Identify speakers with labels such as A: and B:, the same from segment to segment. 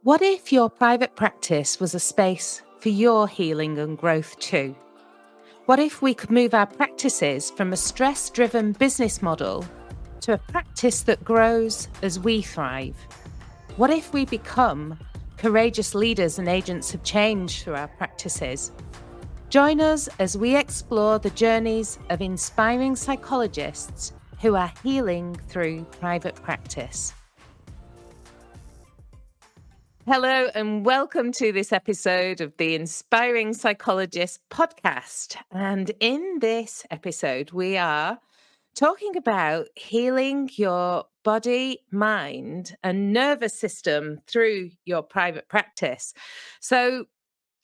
A: What if your private practice was a space for your healing and growth too? What if we could move our practices from a stress-driven business model to a practice that grows as we thrive? What if we become courageous leaders and agents of change through our practices? Join us as we explore the journeys of inspiring psychologists who are healing through private practice. Hello, and welcome to this episode of the Inspiring Psychologist podcast. And in this episode, we are talking about healing your body, mind, and nervous system through your private practice. So,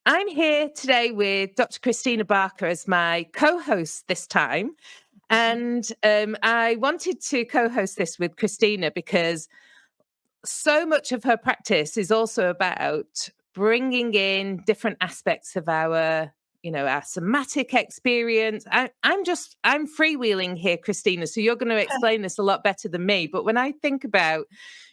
A: I'm here today with Dr. Christina Barker as my co host this time. And I wanted to co host this with Christina because so much of her practice is also about bringing in different aspects of our somatic experience. I'm freewheeling here, Christina, so you're going to explain this a lot better than me. But when I think about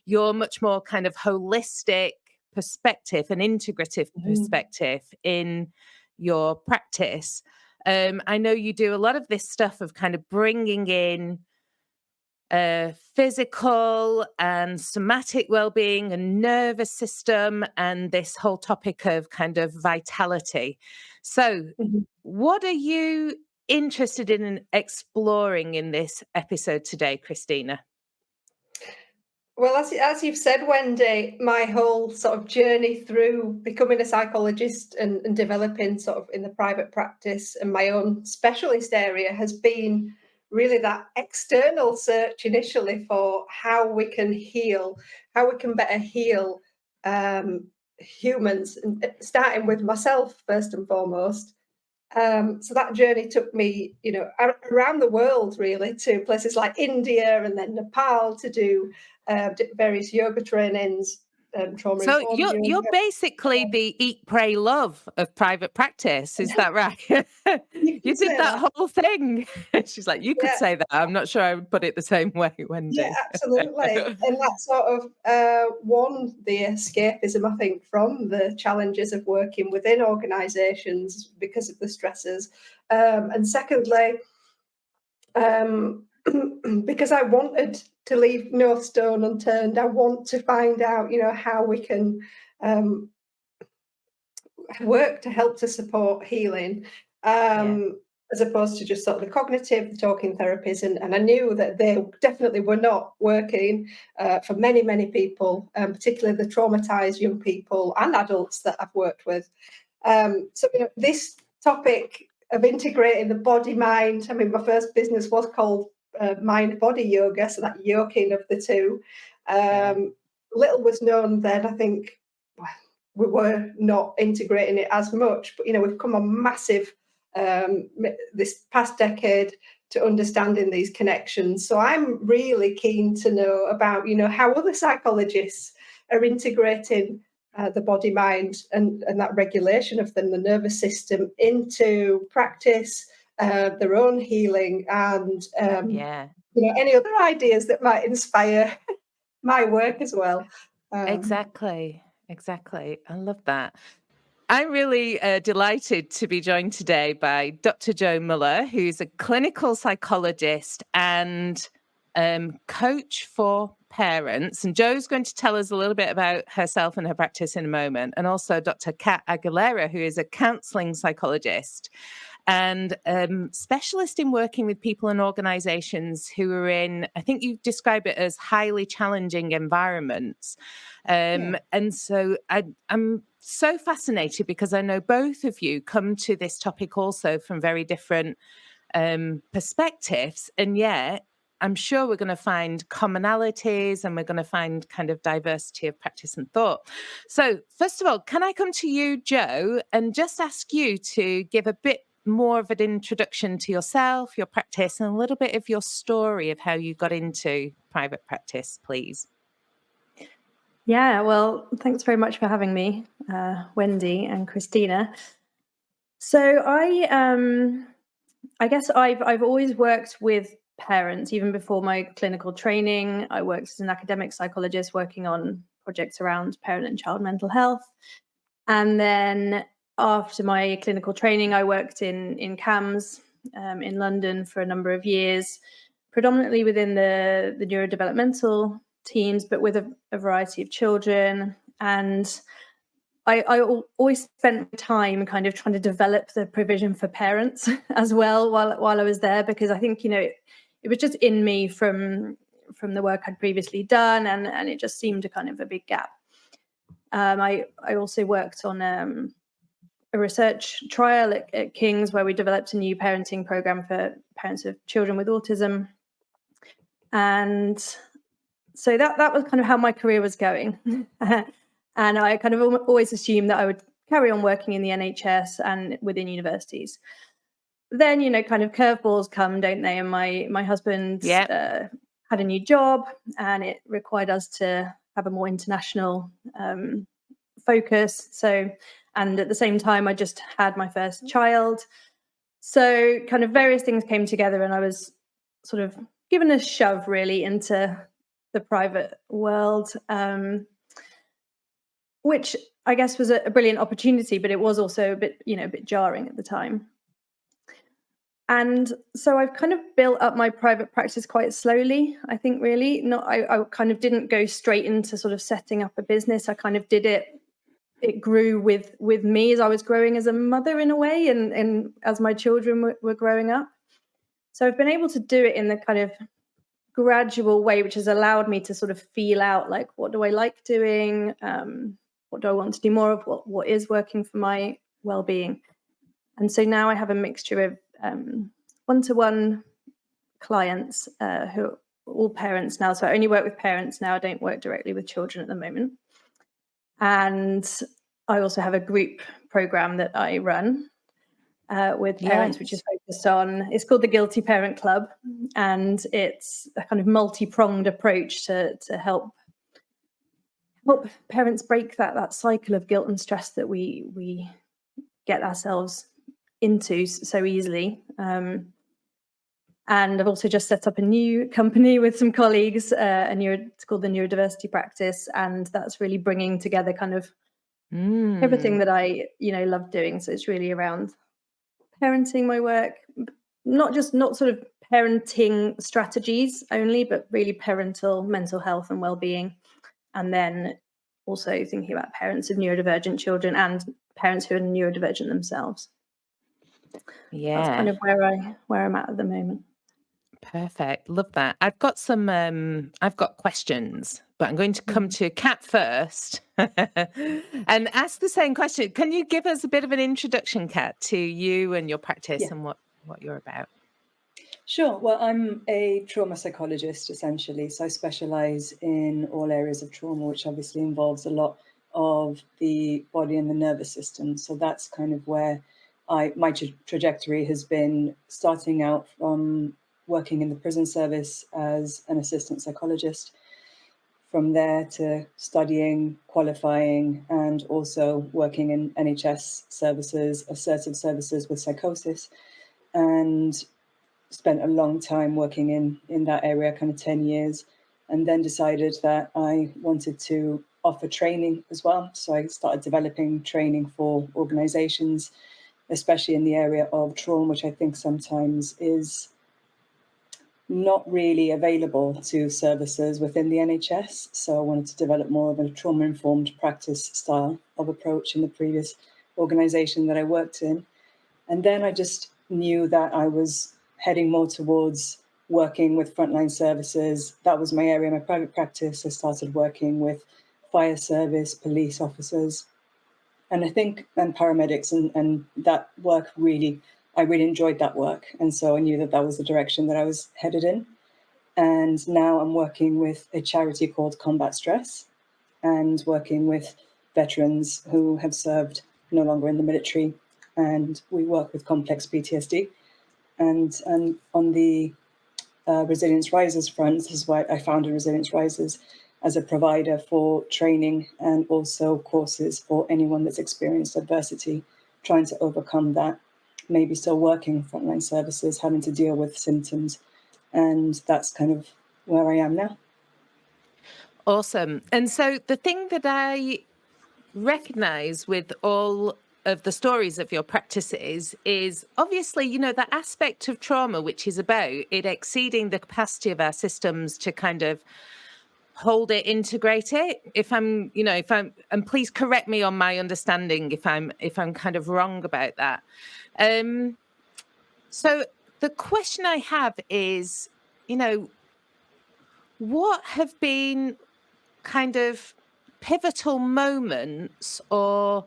A: your much more kind of holistic perspective and integrative perspective in your practice, I know you do a lot of this stuff of kind of bringing in physical and somatic well-being and nervous system and this whole topic of kind of vitality. So what are you interested in exploring in this episode today, Christina?
B: Well, as you've said, Wendy, my whole sort of journey through becoming a psychologist and developing sort of in the private practice and my own specialist area has been really that external search initially for how we can heal, how we can better heal humans, and starting with myself first and foremost. So that journey took me, around the world, really, to places like India and then Nepal to do various yoga trainings,
A: So
B: trauma-informed
A: you're
B: yoga.
A: you're basically the eat, pray, love of private practice. Is that right?
B: You
A: You
B: can
A: did
B: say
A: that
B: that.
A: whole thing. She's like, you could
B: Yeah,
A: say that. I'm not sure I would put it the same way,
B: yeah,
A: Wendy.
B: absolutely. And that sort of won the escapism, I think, from the challenges of working within organisations because of the stresses. And secondly, because I wanted to leave no stone unturned. I want to find out, how we can work to help to support healing,
A: Yeah.
B: as opposed to just sort of the cognitive, the talking therapies. And I knew that they definitely were not working for many, many people, particularly the traumatized young people and adults that I've worked with. So this topic of integrating the body mind, I mean, my first business was called mind body yoga, so that yoking of the two.
A: Yeah.
B: Little was known then. I think we were not integrating it as much, but we've come a massive this past decade to understanding these connections. So I'm really keen to know about how other psychologists are integrating the body mind and that regulation of them, the nervous system, into practice, their own healing, and
A: Yeah.
B: any other ideas that might inspire my work as well.
A: Exactly. Exactly. I love that. I'm really delighted to be joined today by Dr. Jo Mueller, who's a clinical psychologist and coach for parents. And Jo's going to tell us a little bit about herself and her practice in a moment. And also Dr. Kat Aguilera, who is a counseling psychologist and specialist in working with people and organizations who are in, I think you describe it as highly challenging environments. And so I'm so fascinated because I know both of you come to this topic also from very different perspectives, and yet I'm sure we're going to find commonalities and we're going to find kind of diversity of practice and thought. So first of all, can I come to you, Jo, and just ask you to give a bit more of an introduction to yourself, your practice, and a little bit of your story of how you got into private practice, please?
C: Yeah, well, thanks very much for having me, Wendy and Christina. So I guess I've always worked with parents, even before my clinical training. I worked as an academic psychologist working on projects around parent and child mental health. And then after my clinical training, I worked in CAMS in London for a number of years, predominantly within the neurodevelopmental teams, but with a variety of children. And I always spent time kind of trying to develop the provision for parents as well while I was there, because I think, it was just in me from the work I'd previously done, and it just seemed a kind of a big gap. I also worked on a research trial at King's where we developed a new parenting program for parents of children with autism. And so that was kind of how my career was going. And I kind of always assumed that I would carry on working in the NHS and within universities. Then, kind of curveballs come, don't they? And my husband had a new job, and it required us to have a more international focus. So, and at the same time, I just had my first child. So kind of various things came together, and I was sort of given a shove really into the private world, which I guess was a brilliant opportunity, but it was also a bit jarring at the time. And so I've kind of built up my private practice quite slowly, I think, really. I kind of didn't go straight into sort of setting up a business. I kind of did it. It grew with me as I was growing as a mother in a way, and as my children were growing up. So I've been able to do it in the kind of gradual way, which has allowed me to sort of feel out, like, what do I like doing? What do I want to do more of? What is working for my well-being? And so now I have a mixture of one-to-one clients who are all parents now. So I only work with parents now. I don't work directly with children at the moment. And I also have a group program that I run with parents, which is focused on, it's called the Guilty Parent Club. And it's a kind of multi-pronged approach to help parents break that cycle of guilt and stress that we get ourselves into so easily. And I've also just set up a new company with some colleagues, it's called the Neurodiversity Practice, and that's really bringing together kind of everything that I love doing. So it's really around parenting, my work, not sort of parenting strategies only, but really parental mental health and well-being, and then also thinking about parents of neurodivergent children and parents who are neurodivergent themselves. That's kind of where I'm at the moment.
A: Perfect. Love that. I've got questions, but I'm going to come to Kat first and ask the same question. Can you give us a bit of an introduction, Kat, to you and your practice and what you're about?
D: Sure. Well, I'm a trauma psychologist, essentially. So I specialize in all areas of trauma, which obviously involves a lot of the body and the nervous system. So that's kind of where my trajectory has been, starting out from working in the prison service as an assistant psychologist, from there to studying, qualifying, and also working in NHS services, assertive services with psychosis, and spent a long time working in that area, kind of 10 years, and then decided that I wanted to offer training as well. So I started developing training for organizations, especially in the area of trauma, which I think sometimes is not really available to services within the NHS. So I wanted to develop more of a trauma-informed practice style of approach in the previous organization that I worked in. And then I just knew that I was heading more towards working with frontline services. That was my area, my private practice. I started working with fire service, police officers, and paramedics, and that work I really enjoyed that work. And so I knew that was the direction that I was headed in. And now I'm working with a charity called Combat Stress, and working with veterans who have served no longer in the military. And we work with complex PTSD. And on the Resilience Risers front, this is why I founded Resilience Risers as a provider for training and also courses for anyone that's experienced adversity, trying to overcome that, maybe still working frontline services, having to deal with symptoms. And that's kind of where I am now.
A: Awesome. And so the thing that I recognize with all of the stories of your practices is obviously, the aspect of trauma, which is about it exceeding the capacity of our systems to kind of hold it, integrate it. And please correct me on my understanding if I'm kind of wrong about that. So the question I have is, what have been kind of pivotal moments or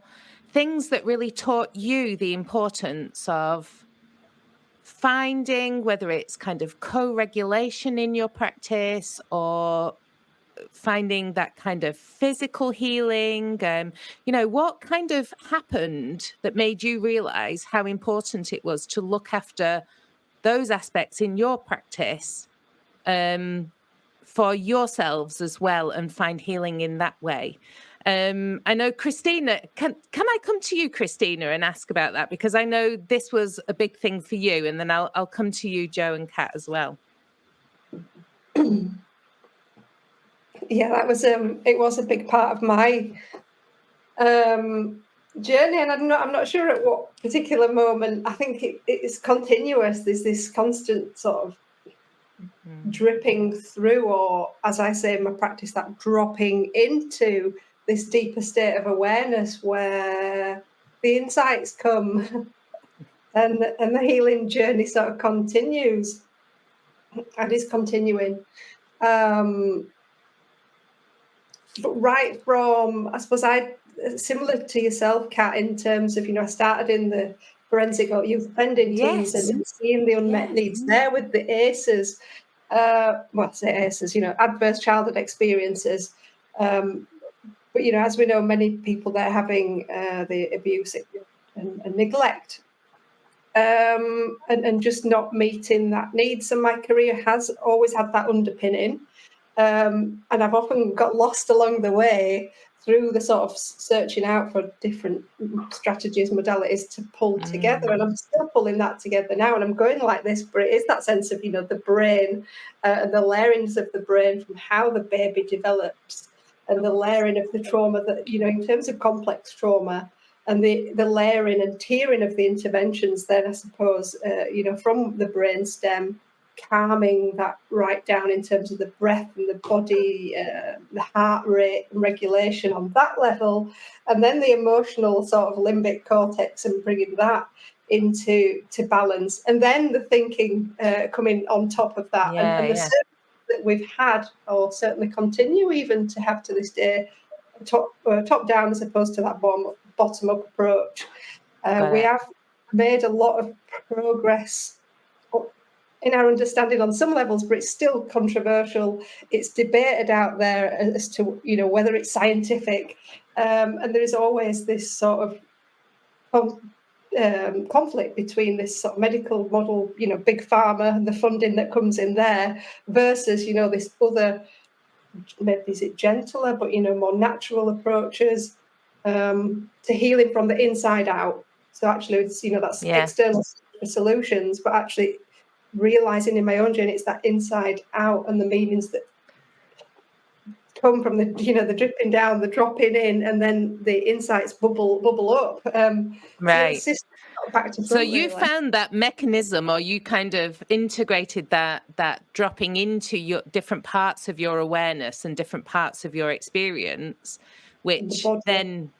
A: things that really taught you the importance of finding, whether it's kind of co-regulation in your practice or finding that kind of physical healing? What kind of happened that made you realize how important it was to look after those aspects in your practice for yourselves as well and find healing in that way? I know Christina, can I come to you, Christina, and ask about that? Because I know this was a big thing for you, and then I'll come to you, Joe and Kat, as well.
B: Yeah, that was it was a big part of my journey, and I'm not sure at what particular moment. I think it's continuous. There's this constant sort of dripping through, or as I say in my practice, that dropping into this deeper state of awareness where the insights come and the healing journey sort of continues and is continuing. But right from, I suppose, similar to yourself, Kat, in terms of, I started in the forensic or youth offending teams and seeing the unmet needs there with the ACEs. I say ACEs, adverse childhood experiences. But, as we know, many people, they're having the abuse and neglect and just not meeting that need. So my career has always had that underpinning. And I've often got lost along the way through the sort of searching out for different strategies, modalities to pull together. And I'm still pulling that together now. And I'm going like this, but it is that sense of, the brain and the layerings of the brain from how the baby develops and the layering of the trauma that, in terms of complex trauma and the layering and tiering of the interventions then, I suppose, from the brain stem, calming that right down in terms of the breath and the body, the heart rate and regulation on that level, and then the emotional sort of limbic cortex and bringing that into balance, and then the thinking coming on top of that, and the service that we've had, or certainly continue even to have to this day, top down as opposed to that bottom up approach. We have made a lot of progress in our understanding on some levels, but it's still controversial. It's debated out there as to, whether it's scientific. And there is always this sort of conflict between this sort of medical model, big pharma and the funding that comes in there versus, this other, maybe is it gentler, but, more natural approaches to healing from the inside out. So actually, it's, that's external solutions, but actually realizing in my own journey it's that inside out and the meanings that come from the the dripping down, the dropping in, and then the insights bubble up.
A: Right.
B: So, back to front,
A: so you found that mechanism, or you kind of integrated that dropping into your different parts of your awareness and different parts of your experience, which then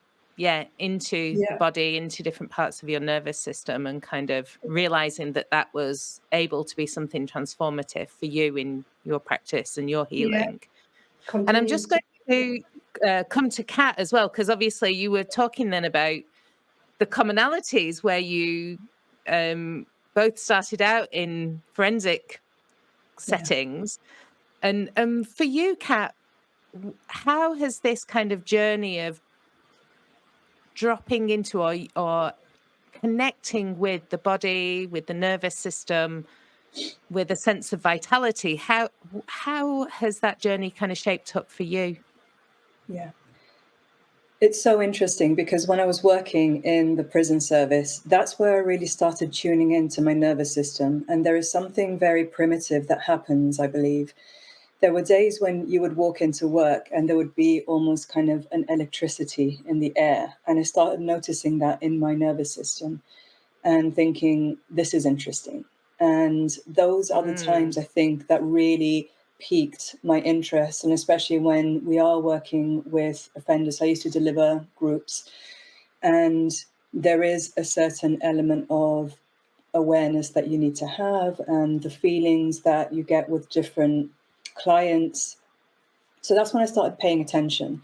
A: into the body, into different parts of your nervous system, and kind of realizing that was able to be something transformative for you in your practice and your healing. And I'm just going to come to Kat as well, because obviously you were talking then about the commonalities where you both started out in forensic settings. And for you, Kat, how has this kind of journey of dropping into or connecting with the body, with the nervous system, with a sense of vitality, how has that journey kind of shaped up for you?
D: Yeah. It's so interesting because when I was working in the prison service, that's where I really started tuning into my nervous system. And there is something very primitive that happens, I believe, there were days when you would walk into work and there would be almost kind of an electricity in the air. And I started noticing that in my nervous system and thinking, this is interesting. And those are the times, I think, that really piqued my interest. And especially when we are working with offenders, I used to deliver groups, and there is a certain element of awareness that you need to have, and the feelings that you get with different clients. So that's when I started paying attention.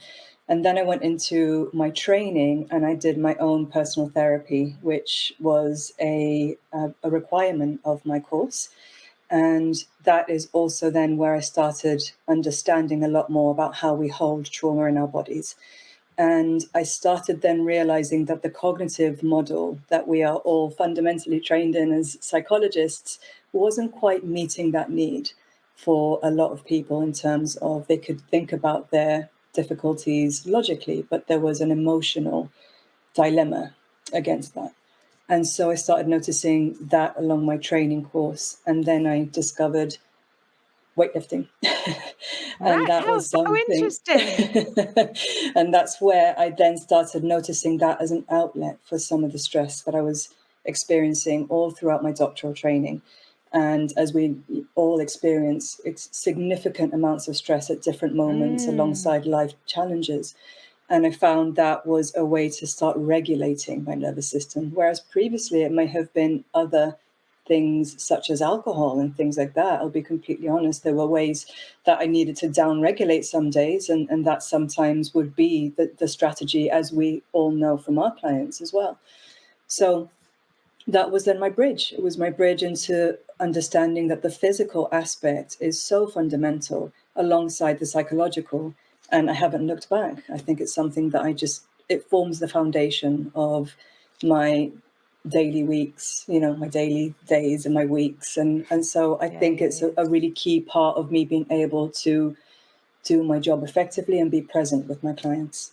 D: And then I went into my training and I did my own personal therapy, which was a requirement of my course. And that is also then where I started understanding a lot more about how we hold trauma in our bodies. And I started then realizing that the cognitive model that we are all fundamentally trained in as psychologists wasn't quite meeting that need for a lot of people, in terms of they could think about their difficulties logically, but there was an emotional dilemma against that. And so I started noticing that along my training course. And then I discovered weightlifting. And
A: Right,
D: that
A: how
D: was
A: so
D: something.
A: interesting.
D: And that's where I then started noticing that as an outlet for some of the stress that I was experiencing all throughout my doctoral training. And as we all experience, it's significant amounts of stress at different moments alongside life challenges. And I found that was a way to start regulating my nervous system, whereas previously it may have been other things such as alcohol and things like that. I'll be completely honest, there were ways that I needed to down-regulate some days, and that sometimes would be the strategy, as we all know from our clients as well. So that was then my bridge. It was my bridge into understanding that the physical aspect is so fundamental alongside the psychological, and I haven't looked back. I think it's something that it forms the foundation of my daily weeks, my daily days and my weeks. And so I think it's a really key part of me being able to do my job effectively and be present with my clients.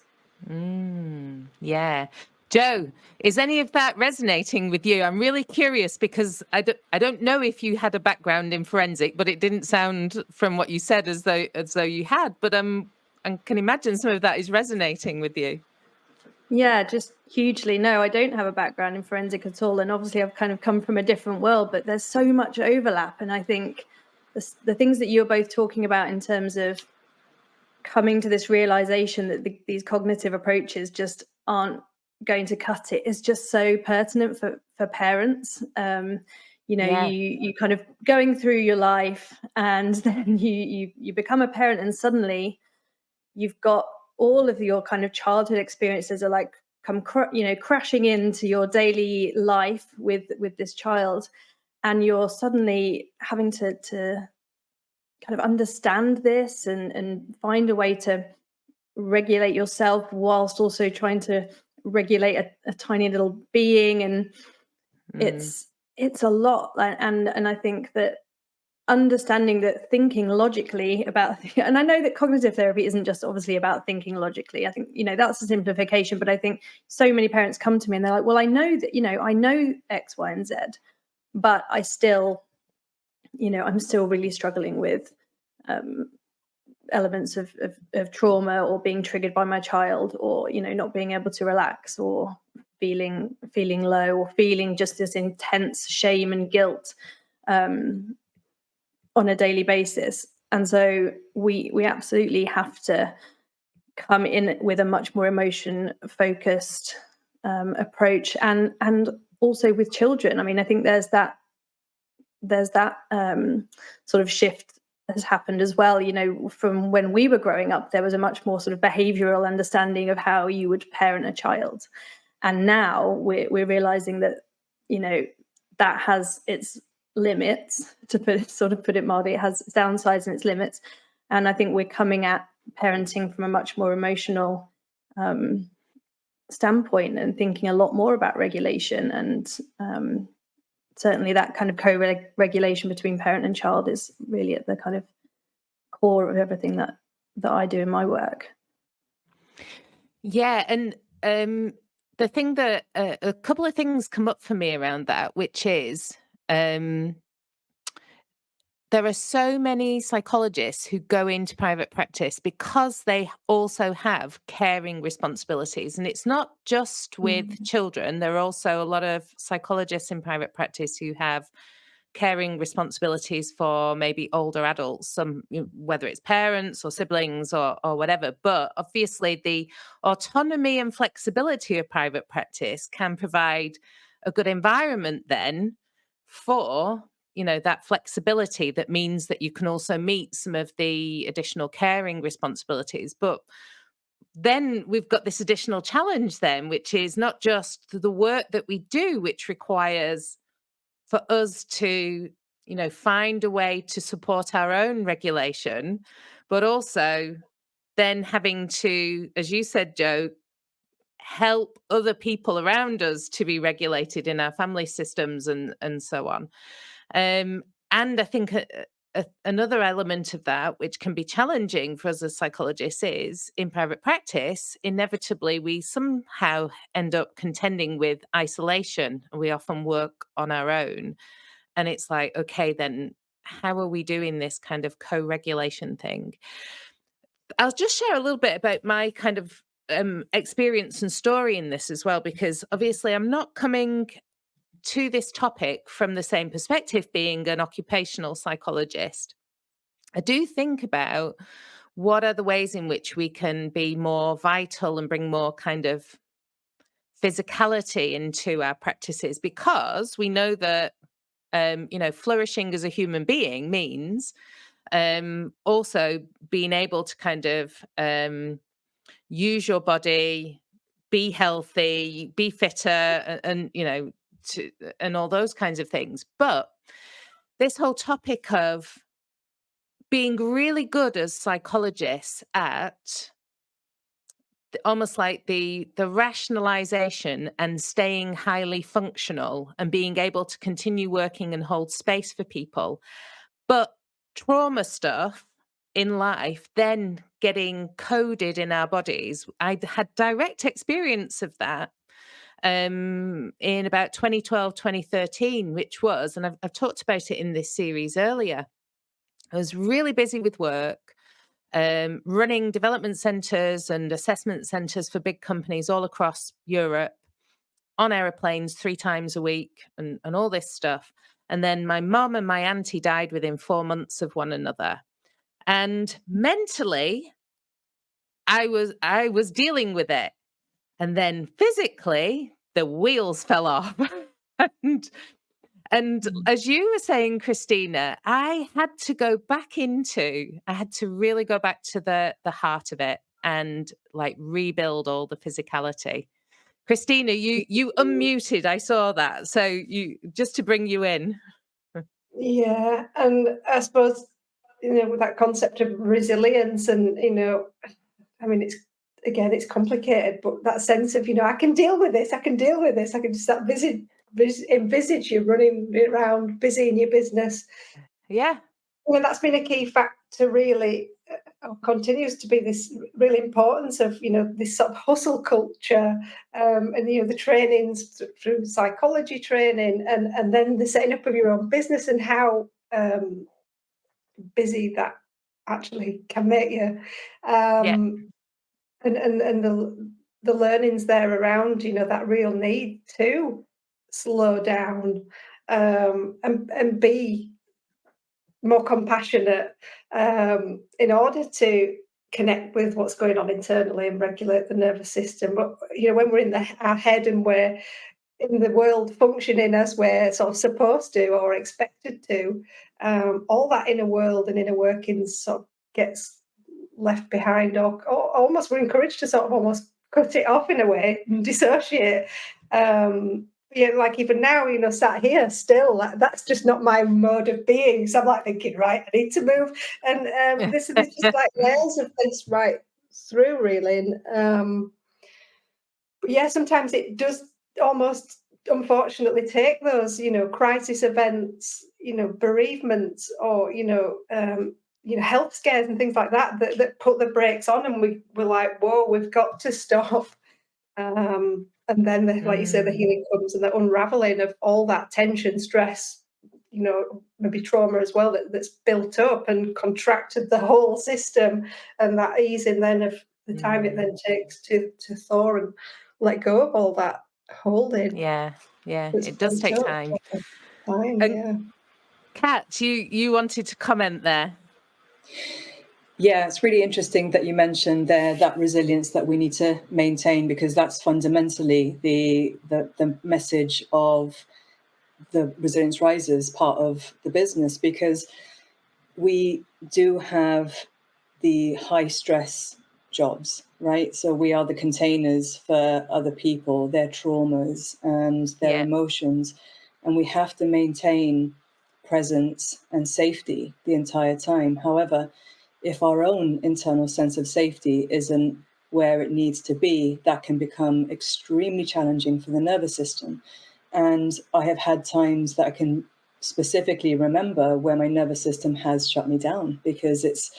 A: Yeah. Joe, is any of that resonating with you? I'm really curious because I don't know if you had a background in forensic, but it didn't sound from what you said as though you had. But I can imagine some of that is resonating with you.
C: Yeah, just hugely. No, I don't have a background in forensic at all. And obviously I've kind of come from a different world, but there's so much overlap. And I think the things that you're both talking about in terms of coming to this realization that these cognitive approaches just aren't going to cut it is just so pertinent for parents. You kind of going through your life, and then you become a parent, and suddenly you've got all of your kind of childhood experiences are like crashing into your daily life with this child, and you're suddenly having to kind of understand this and find a way to regulate yourself whilst also trying to regulate a tiny little being. And it's a lot. And I think that understanding that thinking logically about, and I know that cognitive therapy isn't just obviously about thinking logically. I think, that's a simplification, but I think so many parents come to me and they're like, well, I know that, I know X, Y, and Z, but I still, I'm still really struggling with elements of trauma, or being triggered by my child, or not being able to relax, or feeling low, or feeling just this intense shame and guilt on a daily basis. And so we absolutely have to come in with a much more emotion focused approach, and also with children. I mean, I think there's that sort of shift has happened as well. From when we were growing up, there was a much more sort of behavioral understanding of how you would parent a child, and now we're realizing that that has its limits, to put it mildly. It has its downsides and its limits, and I think we're coming at parenting from a much more emotional standpoint, and thinking a lot more about regulation, and certainly that kind of co-regulation between parent and child is really at the kind of core of everything that I do in my work.
A: Yeah, and the thing that a couple of things come up for me around that, which is there are so many psychologists who go into private practice because they also have caring responsibilities. And it's not just with children. There are also a lot of psychologists in private practice who have caring responsibilities for maybe older adults, some whether it's parents or siblings or whatever. But obviously the autonomy and flexibility of private practice can provide a good environment then for that flexibility that means that you can also meet some of the additional caring responsibilities. But then we've got this additional challenge then, which is not just the work that we do, which requires for us to find a way to support our own regulation, but also then having to, as you said, Joe, help other people around us to be regulated in our family systems and so on. And I think another element of that, which can be challenging for us as psychologists, is in private practice, inevitably, we somehow end up contending with isolation. We often work on our own. And it's like, okay, then how are we doing this kind of co-regulation thing? I'll just share a little bit about my kind of experience and story in this as well, because obviously I'm not coming to this topic from the same perspective, being an occupational psychologist. I do think about what are the ways in which we can be more vital and bring more kind of physicality into our practices, because we know that flourishing as a human being means also being able to kind of use your body, be healthy, be fitter, and all those kinds of things. But this whole topic of being really good as psychologists at almost like the rationalization and staying highly functional and being able to continue working and hold space for people. But trauma stuff in life then getting coded in our bodies. I had direct experience of that in about 2012, 2013, which was, and I've talked about it in this series earlier, I was really busy with work, running development centres and assessment centres for big companies all across Europe, on aeroplanes 3 times a week and all this stuff. And then my mum and my auntie died within 4 months of one another. And mentally, I was dealing with it. And then physically, the wheels fell off. And as you were saying, Christina, I had to really go back to the heart of it and like rebuild all the physicality. Christina, you unmuted. I saw that. So you, just to bring you in.
B: Yeah, and I suppose, with that concept of resilience and, I mean, it's complicated, but that sense of, I can deal with this, I can deal with this, I can just envisage you running around busy in your business.
A: Yeah.
B: Well, that's been a key factor, really, continues to be this real importance of, this sort of hustle culture, and, the trainings through psychology training, and then the setting up of your own business and how busy that actually can make you.
A: Yeah.
B: And the learnings there around, that real need to slow down, and be more compassionate, in order to connect with what's going on internally and regulate the nervous system. But when we're in our head and we're in the world functioning as we're sort of supposed to or expected to, all that inner world and inner workings sort of gets left behind, or almost we're encouraged to sort of almost cut it off in a way and dissociate. Like even now, sat here still, that's just not my mode of being. So I'm like thinking, right, I need to move, and this is just like layers of this right through, really. And yeah, sometimes it does almost, unfortunately, take those, crisis events, bereavements, or health scares and things like that put the brakes on, and we're like, whoa, we've got to stop. And then, like you say, the healing comes and the unraveling of all that tension, stress, maybe trauma as well that's built up and contracted the whole system, and that easing then of the time it then takes to thaw and let go of all that holding.
A: Yeah,
B: It's
A: it does take
B: built up.
A: time.
B: Time,
A: And
B: yeah.
A: Kat, you wanted to comment there.
D: Yeah, it's really interesting that you mentioned there that resilience that we need to maintain, because that's fundamentally the message of the Resilience Risers part of the business, because we do have the high stress jobs, right? So we are the containers for other people, their traumas and their emotions, and we have to maintain presence and safety the entire time. However, if our own internal sense of safety isn't where it needs to be, that can become extremely challenging for the nervous system. And I have had times that I can specifically remember where my nervous system has shut me down, because it's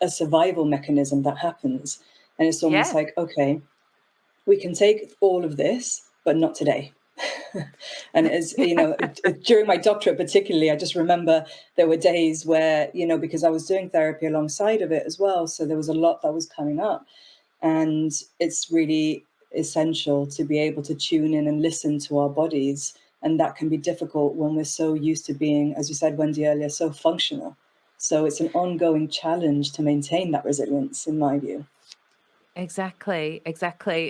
D: a survival mechanism that happens. And it's almost like, okay, we can take all of this, but not today. And as during my doctorate particularly, I just remember there were days where, because I was doing therapy alongside of it as well, so there was a lot that was coming up. And it's really essential to be able to tune in and listen to our bodies. And that can be difficult when we're so used to being, as you said, Wendy, earlier, so functional. So it's an ongoing challenge to maintain that resilience, in my view.
A: Exactly.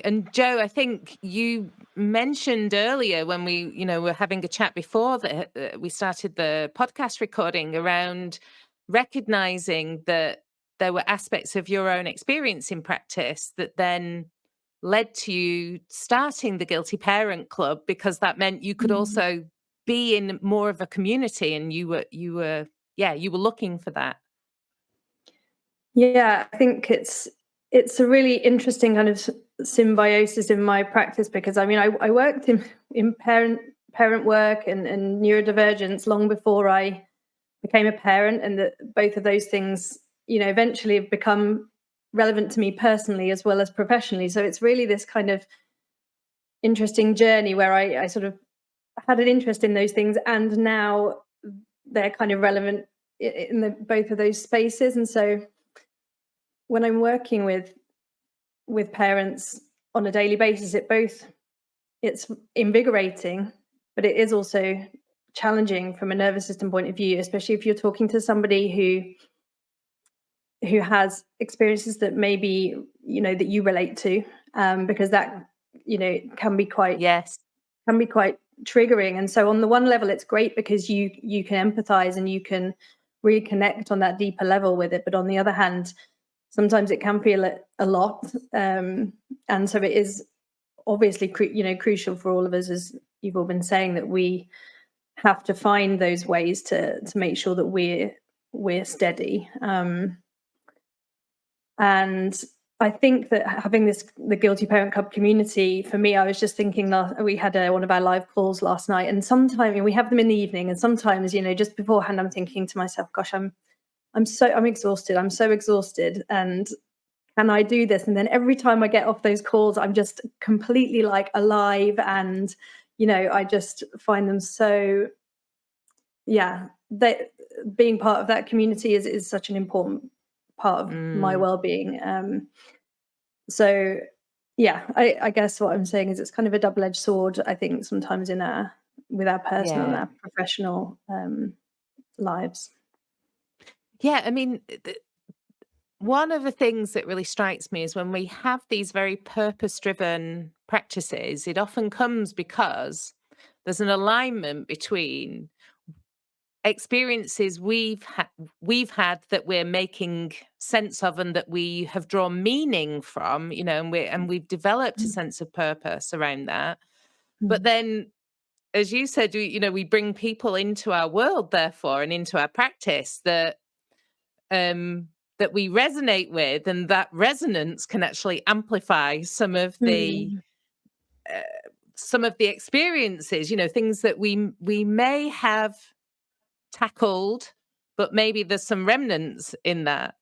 A: And Jo, I think you mentioned earlier when we, were having a chat before that we started the podcast recording around recognizing that there were aspects of your own experience in practice that then led to you starting the Guilty Parent Club, because that meant you could also be in more of a community, and you were looking for that.
C: Yeah, I think it's a really interesting kind of symbiosis in my practice, because I mean I worked in parent work and neurodivergence long before I became a parent, and that both of those things eventually have become relevant to me personally as well as professionally. So it's really this kind of interesting journey where I sort of had an interest in those things, and now they're kind of relevant in both of those spaces. And so when I'm working with parents on a daily basis, it's invigorating, but it is also challenging from a nervous system point of view, especially if you're talking to somebody who has experiences that maybe that you relate to, because that can be quite triggering. And so on the one level it's great because you can empathize and you can reconnect on that deeper level with it, but on the other hand sometimes it can feel a lot, and so it is obviously crucial for all of us, as you've all been saying, that we have to find those ways to make sure that we're steady. And I think that having the Guilty Parent Club community, for me, I was just thinking, we had one of our live calls last night, and sometimes we have them in the evening, and sometimes just beforehand I'm thinking to myself, gosh, I'm exhausted, I'm so exhausted, and can I do this? And then every time I get off those calls, I'm just completely like alive, and I just find them so, that being part of that community is such an important part of my well-being. So I guess what I'm saying is it's kind of a double-edged sword, I think, sometimes with our personal and our professional lives.
A: Yeah, I mean, one of the things that really strikes me is when we have these very purpose-driven practices, it often comes because there's an alignment between experiences we've had that we're making sense of and that we have drawn meaning from, and we've developed a sense of purpose around that. But then, as you said, we bring people into our world, therefore, and into our practice that we resonate with, and that resonance can actually amplify some of the experiences, things that we may have tackled, but maybe there's some remnants in that.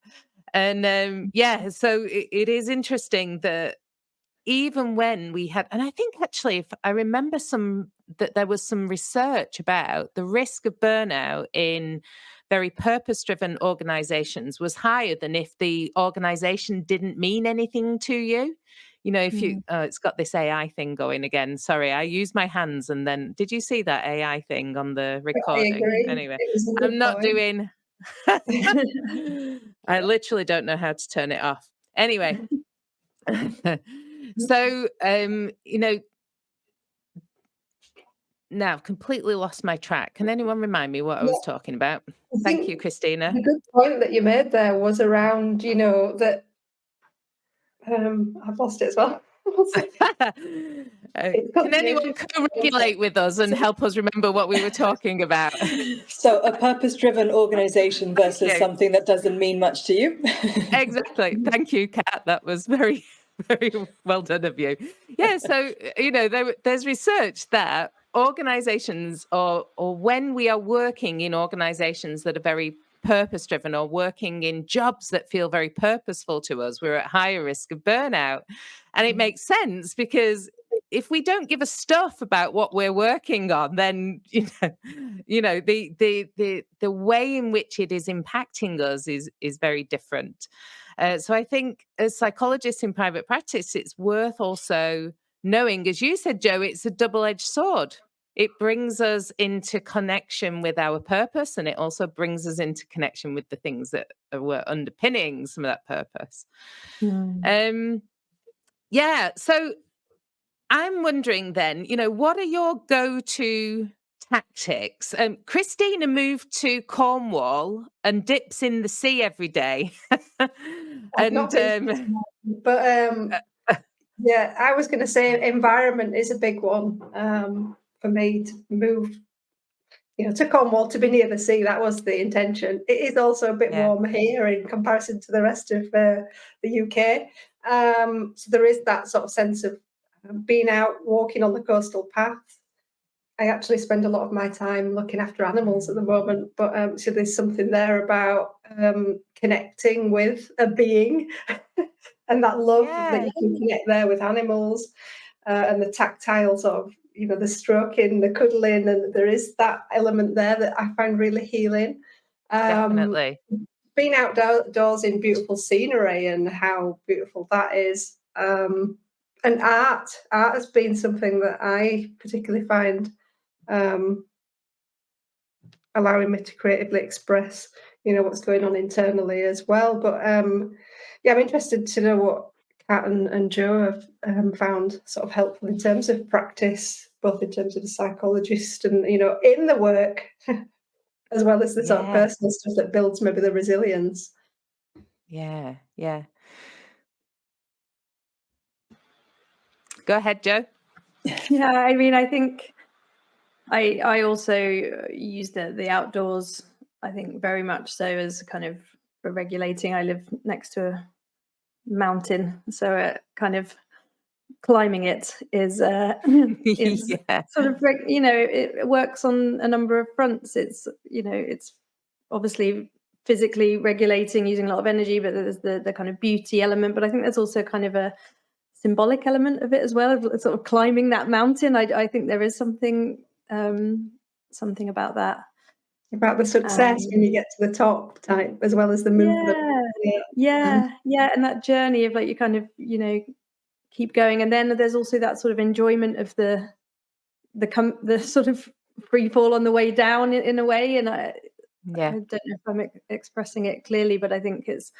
A: And so it is interesting that even when we had, and I think actually, if I remember that there was some research about the risk of burnout in very purpose-driven organizations was higher than if the organization didn't mean anything to you. You know, if you, it's got this AI thing going again. Sorry, I use my hands and then, did you see that AI thing on the
B: I
A: recording?
B: agree.
A: Anyway,
B: It was a good
A: I'm not
B: point.
A: doing, I literally don't know how to turn it off. Anyway, so, you know, now I've completely lost my track. Can anyone remind me what I was talking about?
B: I
A: Thank
B: think
A: you, Christina.
B: the good point that you made there was around, you know, that I've lost it as well.
A: Can anyone co-regulate with us and help us remember what we were talking about?
D: So a purpose-driven organization versus
A: you.
D: something that doesn't mean much to you.
A: Exactly. Thank you, Kat. That was very, very well done of you. Yeah. So, you know, there's research that organizations or when we are working in organizations that are very purpose driven or working in jobs that feel very purposeful to us, we're at higher risk of burnout. And it makes sense because if we don't give a stuff about what we're working on, then the way in which it is impacting us is very different. So I think as psychologists in private practice, it's worth also knowing, as you said, Joe, it's a double-edged sword. It brings us into connection with our purpose, and it also brings us into connection with the things that were underpinning some of that purpose. Yeah. So I'm wondering then, you know, what are your go-to tactics? Christina moved to Cornwall and dips in the sea every day. And
B: yeah, I was going to say environment is a big one for me to move, you know, to Cornwall to be near the sea. That was the intention. It is also a bit warmer here in comparison to the rest of the UK. So there is that sort of sense of being out walking on the coastal path. I actually spend a lot of my time looking after animals at the moment, but so there's something there about connecting with a being and that love that you can connect there with animals and the tactile sort of, you know, the stroking, the cuddling, and there is that element there that I find really healing.
A: Definitely.
B: Being outdoors in beautiful scenery and how beautiful that is. And art has been something that I particularly find allowing me to creatively express, you know, what's going on internally as well. But yeah, I'm interested to know what Kat and Joe have found sort of helpful in terms of practice, both in terms of the psychologist and, you know, in the work, as well as the sort of personal stuff that builds maybe the resilience.
A: Yeah. Go ahead, Joe.
C: Yeah, I mean, I think I also use the outdoors, I think very much so as kind of regulating. I live next to a mountain, so kind of climbing it is sort of, you know, it works on a number of fronts. It's, you know, it's obviously physically regulating using a lot of energy, but there's the kind of beauty element. But I think there's also kind of a symbolic element of it as well, of sort of climbing that mountain. I think there is something about that.
B: About the success when you get to the top type, as well as the movement.
C: Yeah. And that journey of like, you kind of, you know, keep going. And then there's also that sort of enjoyment of the sort of free fall on the way down in a way. And I don't know if I'm expressing it clearly, but I think it's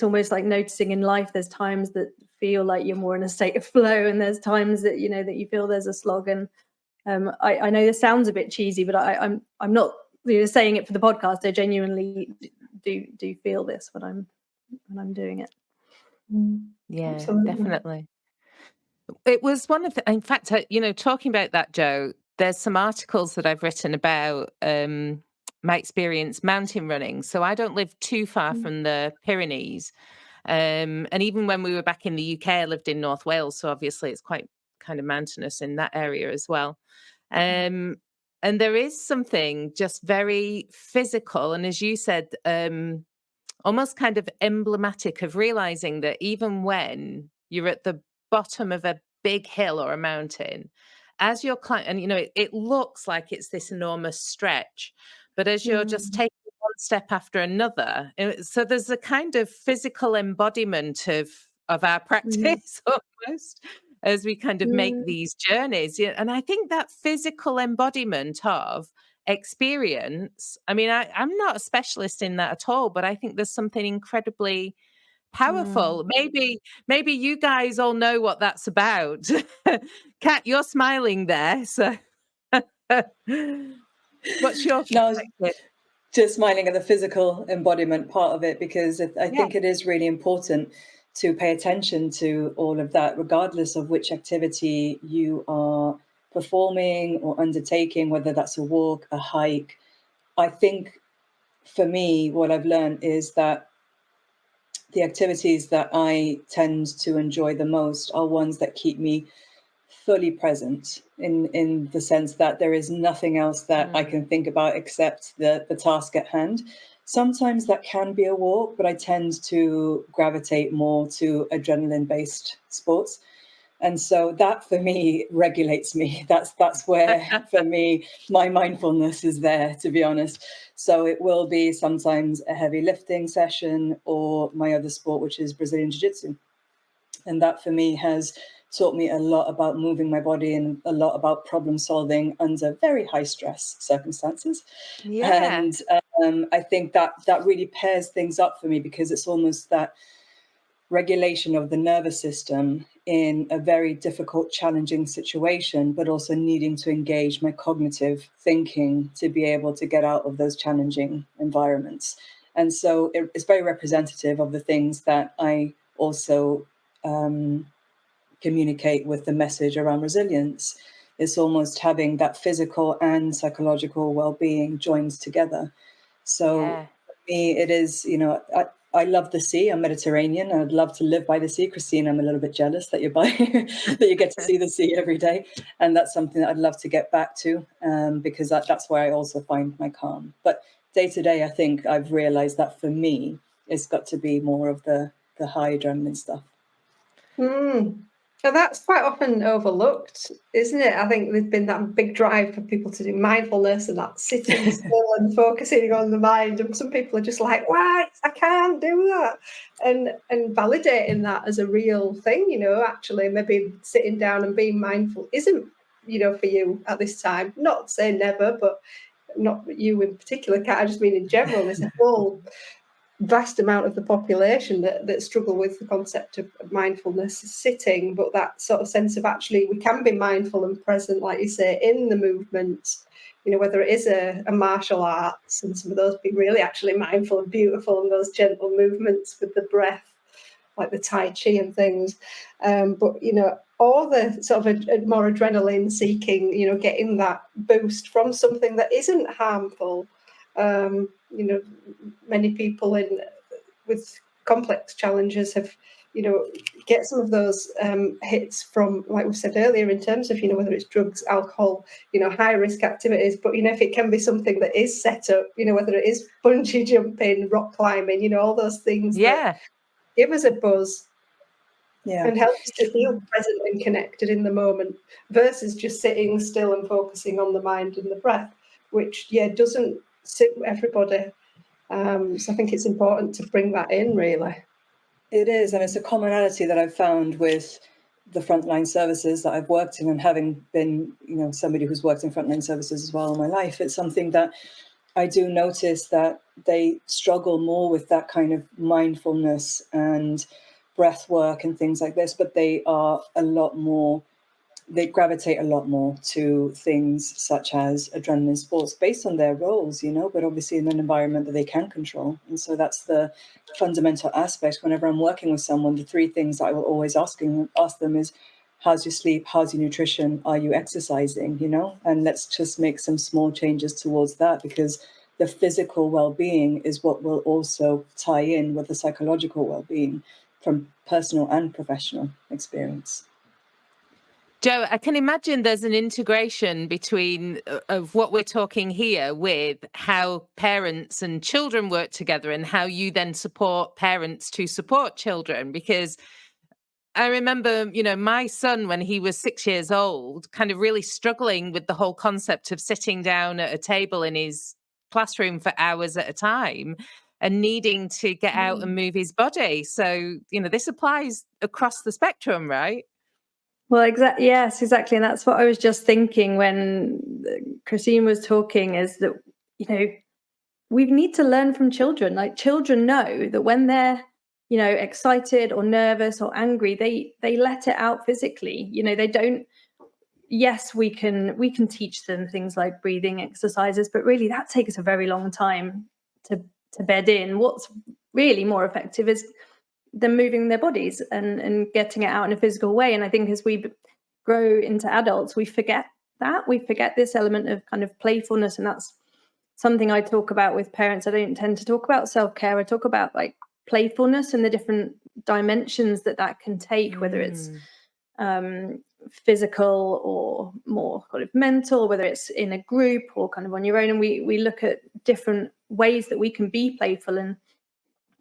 C: almost like noticing in life there's times that feel like you're more in a state of flow, and there's times that, you know, that you feel there's a slog. And I know this sounds a bit cheesy, but I'm not, you know, saying it for the podcast. I genuinely do feel this when I'm doing it.
A: Yeah,
B: Absolutely.
A: definitely. It was one of the, in fact, you know, talking about that, Joe, there's some articles that I've written about my experience mountain running. So I don't live too far from the Pyrenees. And even when we were back in the UK, I lived in North Wales. So obviously it's quite kind of mountainous in that area as well. And there is something just very physical. And as you said, almost kind of emblematic of realizing that even when you're at the bottom of a big hill or a mountain, as you're climbing, and it looks like it's this enormous stretch, but as you're just taking one step after another, so there's a kind of physical embodiment of our practice almost as we kind of make these journeys. And I think that physical embodiment of experience, I mean, I'm not a specialist in that at all, but I think there's something incredibly powerful. Maybe you guys all know what that's about. Kat, you're smiling there, so what's your
D: No,
A: perspective?
D: just smiling at the physical embodiment part of it, because I think it is really important to pay attention to all of that, regardless of which activity you are performing or undertaking, whether that's a walk, a hike. I think for me, what I've learned is that the activities that I tend to enjoy the most are ones that keep me fully present, in the sense that there is nothing else that I can think about except the task at hand. Sometimes that can be a walk, but I tend to gravitate more to adrenaline-based sports. And so that for me regulates me. That's where for me my mindfulness is there, to be honest. So it will be sometimes a heavy lifting session, or my other sport, which is Brazilian Jiu-Jitsu. And that for me has taught me a lot about moving my body and a lot about problem solving under very high stress circumstances.
A: Yeah.
D: And I think that really pairs things up for me, because it's almost that regulation of the nervous system in a very difficult, challenging situation, but also needing to engage my cognitive thinking to be able to get out of those challenging environments. And so it's very representative of the things that I also communicate with the message around resilience. It's almost having that physical and psychological well-being joined together. So for me, it is, I love the sea. I'm Mediterranean. I'd love to live by the sea. Christine, I'm a little bit jealous that you're by that you get to see the sea every day, and that's something that I'd love to get back to, because that's where I also find my calm. But day to day, I think I've realized that for me, it's got to be more of the high adrenaline stuff.
B: So that's quite often overlooked, isn't it? I think there's been that big drive for people to do mindfulness and that sitting still and focusing on the mind. And some people are just like, "What? I can't do that," and validating that as a real thing. Actually, maybe sitting down and being mindful isn't, for you at this time. Not saying never, but not you in particular, Kat. I just mean in general. There's a whole vast amount of the population that struggle with the concept of mindfulness sitting, but that sort of sense of actually we can be mindful and present, like you say, in the movement, whether it is a martial arts, and some of those be really actually mindful and beautiful, and those gentle movements with the breath, like the Tai Chi and things. But, all the sort of a more adrenaline seeking, getting that boost from something that isn't harmful. Many people with complex challenges have, get some of those hits from, like we said earlier, in terms of, whether it's drugs, alcohol, high risk activities. But, if it can be something that is set up, whether it is bungee jumping, rock climbing, all those things that give us a buzz and help us to feel present and connected in the moment, versus just sitting still and focusing on the mind and the breath, which, doesn't suit everybody. So I think it's important to bring that in, really.
D: It is, and it's a commonality that I've found with the frontline services that I've worked in, and having been, somebody who's worked in frontline services as well in my life, it's something that I do notice that they struggle more with that kind of mindfulness and breath work and things like this, but they gravitate a lot more to things such as adrenaline sports based on their roles, but obviously in an environment that they can control. And so that's the fundamental aspect. Whenever I'm working with someone, the three things that I will always ask them is, how's your sleep? How's your nutrition? Are you exercising? And let's just make some small changes towards that, because the physical well-being is what will also tie in with the psychological well-being from personal and professional experience.
A: Jo, I can imagine there's an integration between of what we're talking here with how parents and children work together, and how you then support parents to support children, because I remember, my son, when he was 6 years old, kind of really struggling with the whole concept of sitting down at a table in his classroom for hours at a time and needing to get out and move his body. So, this applies across the spectrum, right?
C: Well, yes, exactly. And that's what I was just thinking when Christine was talking, is that, we need to learn from children. Like, children know that when they're, excited or nervous or angry, they let it out physically. They don't. Yes, we can teach them things like breathing exercises, but really that takes a very long time to bed in. What's really more effective is them moving their bodies and getting it out in a physical way. And I think as we grow into adults, we forget this element of kind of playfulness, and that's something I talk about with parents. I don't tend to talk about self-care. I talk about like playfulness and the different dimensions that can take, whether it's physical or more kind of mental, whether it's in a group or kind of on your own. And we look at different ways that we can be playful and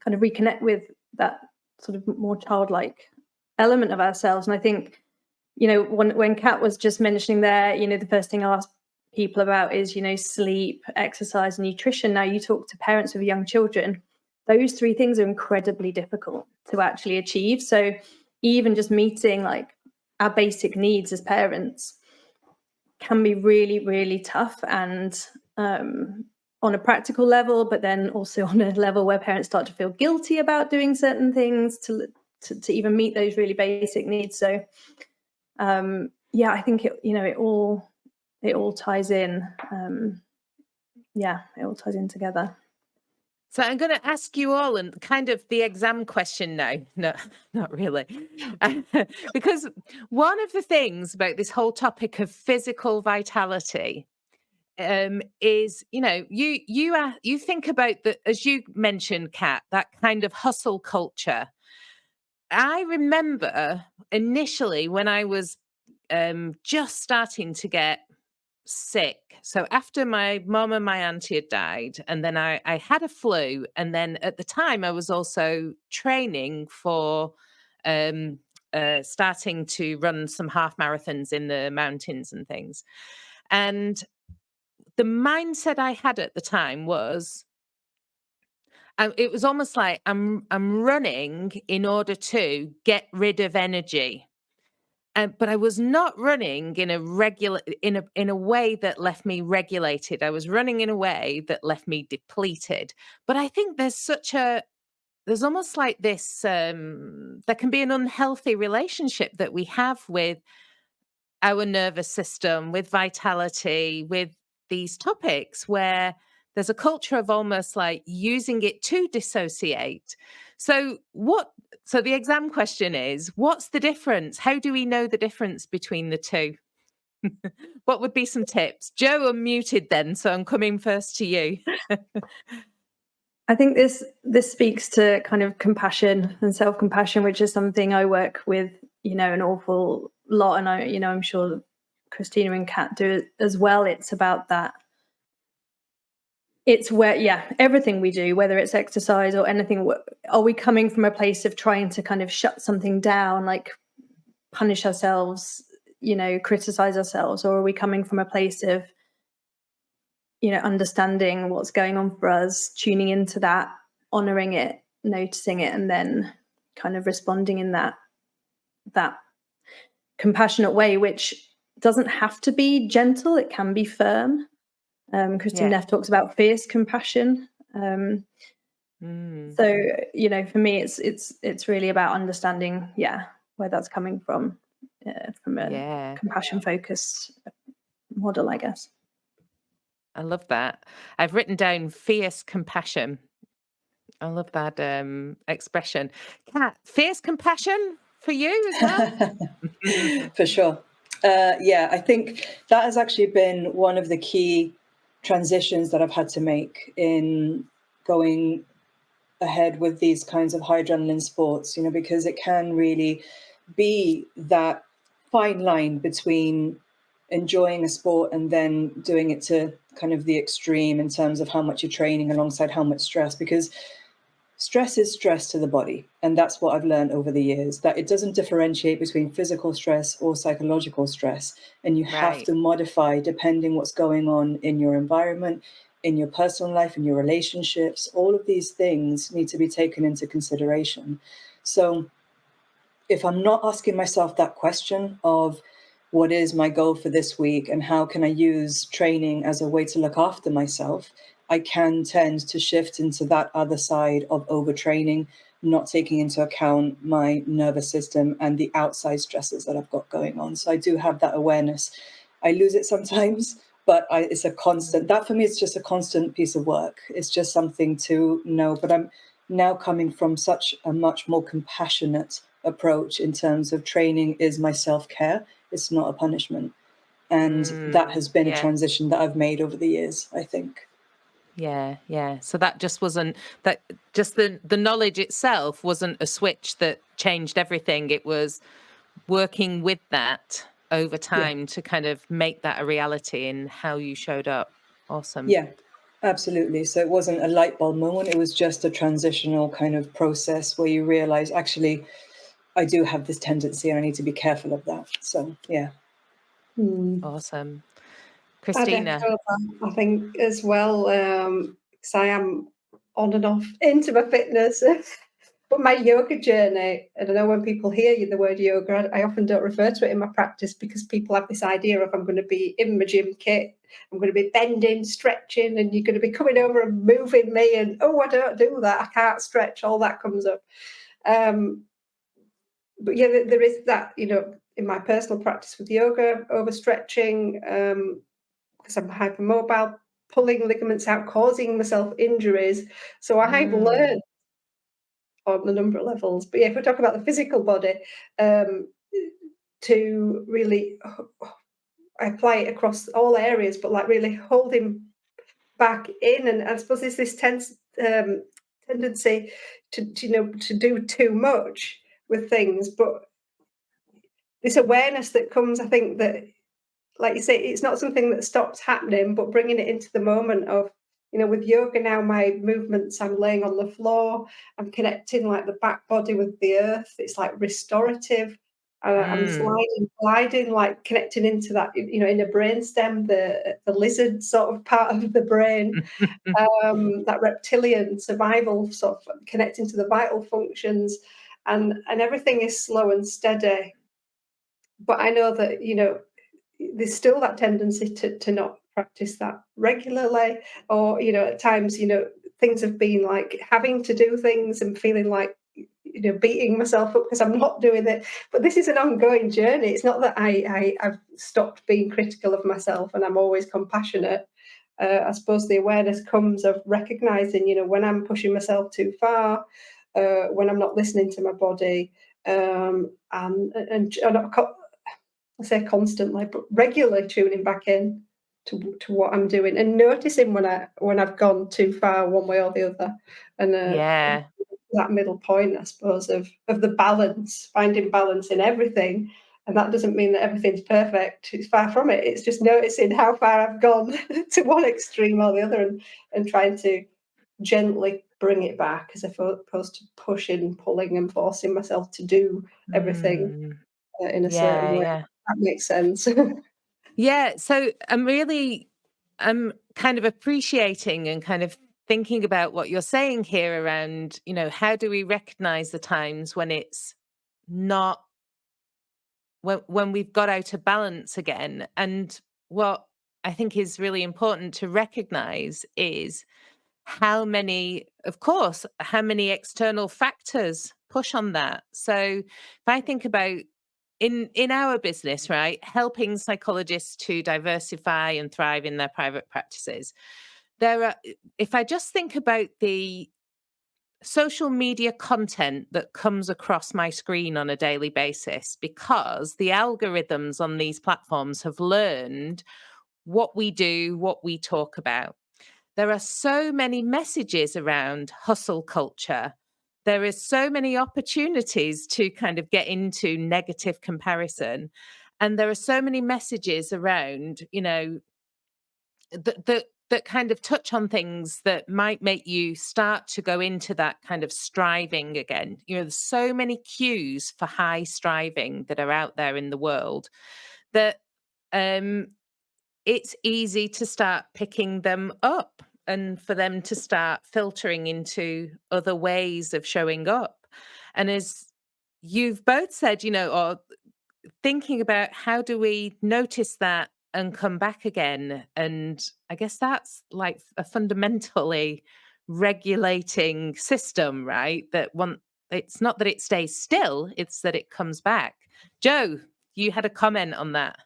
C: kind of reconnect with that sort of more childlike element of ourselves. And I think, when Kat was just mentioning there, the first thing I ask people about is, sleep, exercise, and nutrition. Now, you talk to parents with young children, those three things are incredibly difficult to actually achieve. So even just meeting like our basic needs as parents can be really, really tough, and on a practical level, but then also on a level where parents start to feel guilty about doing certain things to even meet those really basic needs. So I think it all ties in. It all ties in together.
A: So I'm going to ask you all, and kind of the exam question now. No, not really. Because one of the things about this whole topic of physical vitality is, you think about as you mentioned, Kat, that kind of hustle culture. I remember initially when I was just starting to get sick. So after my mom and my auntie had died, and then I had a flu, and then at the time I was also training for starting to run some half marathons in the mountains and things. And the mindset I had at the time was, it was almost like I'm running in order to get rid of energy. But I was not running in a way that left me regulated. I was running in a way that left me depleted. But I think there's almost like this, there can be an unhealthy relationship that we have with our nervous system, with vitality, with these topics, where there's a culture of almost like using it to dissociate. So the exam question is, what's the difference? How do we know the difference between the two? What would be some tips? Jo unmuted then, so I'm coming first to you.
C: I think this speaks to kind of compassion and self-compassion, which is something I work with, an awful lot. And I'm sure Christina and Kat do it as well. It's about that. It's where, everything we do, whether it's exercise or anything, are we coming from a place of trying to kind of shut something down, like punish ourselves, criticize ourselves, or are we coming from a place of, understanding what's going on for us, tuning into that, honoring it, noticing it, and then kind of responding in that compassionate way, which doesn't have to be gentle, it can be firm. Kristen Neff talks about fierce compassion. So, for me, it's really about understanding, where that's coming from a compassion focused model, I guess.
A: I love that. I've written down fierce compassion. I love that expression. Kat, fierce compassion for you as well?
D: For sure. I think that has actually been one of the key transitions that I've had to make in going ahead with these kinds of high adrenaline sports, because it can really be that fine line between enjoying a sport and then doing it to kind of the extreme in terms of how much you're training alongside how much stress, because stress is stress to the body. And that's what I've learned over the years, that it doesn't differentiate between physical stress or psychological stress. And you have
A: Right.
D: to modify depending what's going on in your environment, in your personal life, in your relationships. All of these things need to be taken into consideration. So if I'm not asking myself that question of what is my goal for this week and how can I use training as a way to look after myself, I can tend to shift into that other side of overtraining, not taking into account my nervous system and the outside stresses that I've got going on. So I do have that awareness. I lose it sometimes, but it's a constant. That for me is just a constant piece of work. It's just something to know. But I'm now coming from such a much more compassionate approach in terms of training is my self-care. It's not a punishment. And that has been a
A: Yeah.
D: transition that I've made over the years, I think.
A: Yeah, yeah. So that just wasn't that just the knowledge itself wasn't a switch that changed everything. It was working with that over
D: Yeah.
A: time to kind of make that a reality in how you showed up. Awesome.
D: Yeah, absolutely. So it wasn't a light bulb moment. It was just a transitional kind of process where you realize, actually, I do have this tendency and I need to be careful of that. So, yeah.
A: Awesome.
B: I'd echo
A: Christina.
B: that, I think, as well, because I am on and off into my fitness. But my yoga journey, I don't know, when people hear the word yoga, I often don't refer to it in my practice because people have this idea of I'm going to be in my gym kit, I'm going to be bending, stretching, and you're going to be coming over and moving me. And, oh, I don't do that. I can't stretch. All that comes up. But yeah, there is that, in my personal practice with yoga, overstretching, because I'm hypermobile, pulling ligaments out, causing myself injuries. So I've learned on a number of levels. But yeah, if we talk about the physical body, to really apply it across all areas, but like really holding back in. And I suppose there's this tendency to do too much with things, but this awareness that comes, I think that, like you say, it's not something that stops happening, but bringing it into the moment of, with yoga now, my movements, I'm laying on the floor, I'm connecting like the back body with the earth. It's like restorative. I'm sliding, gliding, like connecting into that, in a brainstem, the lizard sort of part of the brain, that reptilian survival sort of connecting to the vital functions, and everything is slow and steady. But I know that, there's still that tendency to not practice that regularly, or at times, things have been like having to do things and feeling like, beating myself up because I'm not doing it. But this is an ongoing journey. It's not that I've stopped being critical of myself and I'm always compassionate. I suppose the awareness comes of recognizing, when I'm pushing myself too far, when I'm not listening to my body, and not I say constantly, but regularly tuning back in to what I'm doing and noticing when I've gone too far one way or the other, and
A: Yeah.
B: that middle point, I suppose, of the balance, finding balance in everything. And that doesn't mean that everything's perfect. It's far from it. It's just noticing how far I've gone to one extreme or the other, and trying to gently bring it back as opposed to pushing, pulling, and forcing myself to do everything in a certain
A: Yeah,
B: way.
A: yeah.
B: That makes sense.
A: Yeah, so I'm kind of appreciating and kind of thinking about what you're saying here around, how do we recognize the times when it's not when we've got out of balance again? And what I think is really important to recognize is how many external factors push on that. So if I think about in our business, right, helping psychologists to diversify and thrive in their private practices, if I just think about the social media content that comes across my screen on a daily basis, because the algorithms on these platforms have learned what we do, what we talk about. There are so many messages around hustle culture. There is so many opportunities to kind of get into negative comparison. And there are so many messages around, that that kind of touch on things that might make you start to go into that kind of striving again. There's so many cues for high striving that are out there in the world that it's easy to start picking them up and for them to start filtering into other ways of showing up. And as you've both said, or thinking about how do we notice that and come back again. And I guess that's like a fundamentally regulating system, right? It's not that it stays still, it's that it comes back. Jo, you had a comment on that.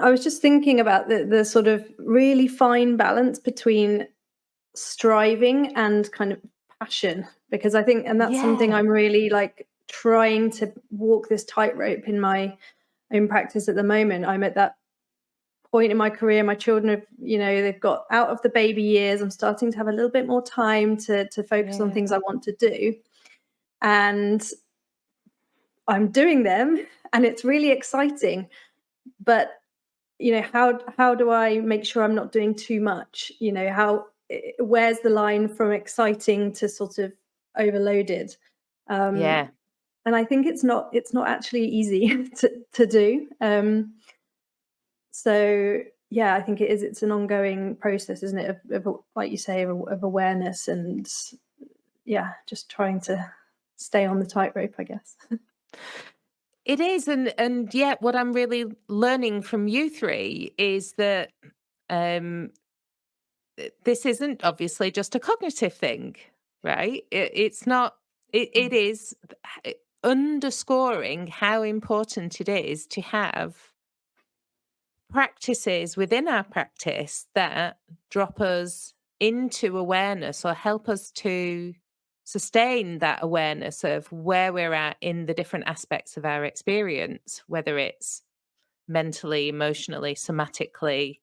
C: I was just thinking about the sort of really fine balance between striving and kind of passion, because I think, and that's something I'm really like trying to walk this tightrope in my own practice at the moment. I'm at that point in my career, my children have, they've got out of the baby years. I'm starting to have a little bit more time to focus on things I want to do. And I'm doing them and it's really exciting. But, how do I make sure I'm not doing too much? Where's the line from exciting to sort of overloaded? And I think it's not actually easy to do. So yeah, I think it's an ongoing process, isn't it? Of like you say, of awareness and just trying to stay on the tightrope, I guess.
A: It is, and yet what I'm really learning from you three is that this isn't obviously just a cognitive thing, right? It's not. It is underscoring how important it is to have practices within our practice that drop us into awareness or help us to sustain that awareness of where we're at in the different aspects of our experience, whether it's mentally, emotionally, somatically,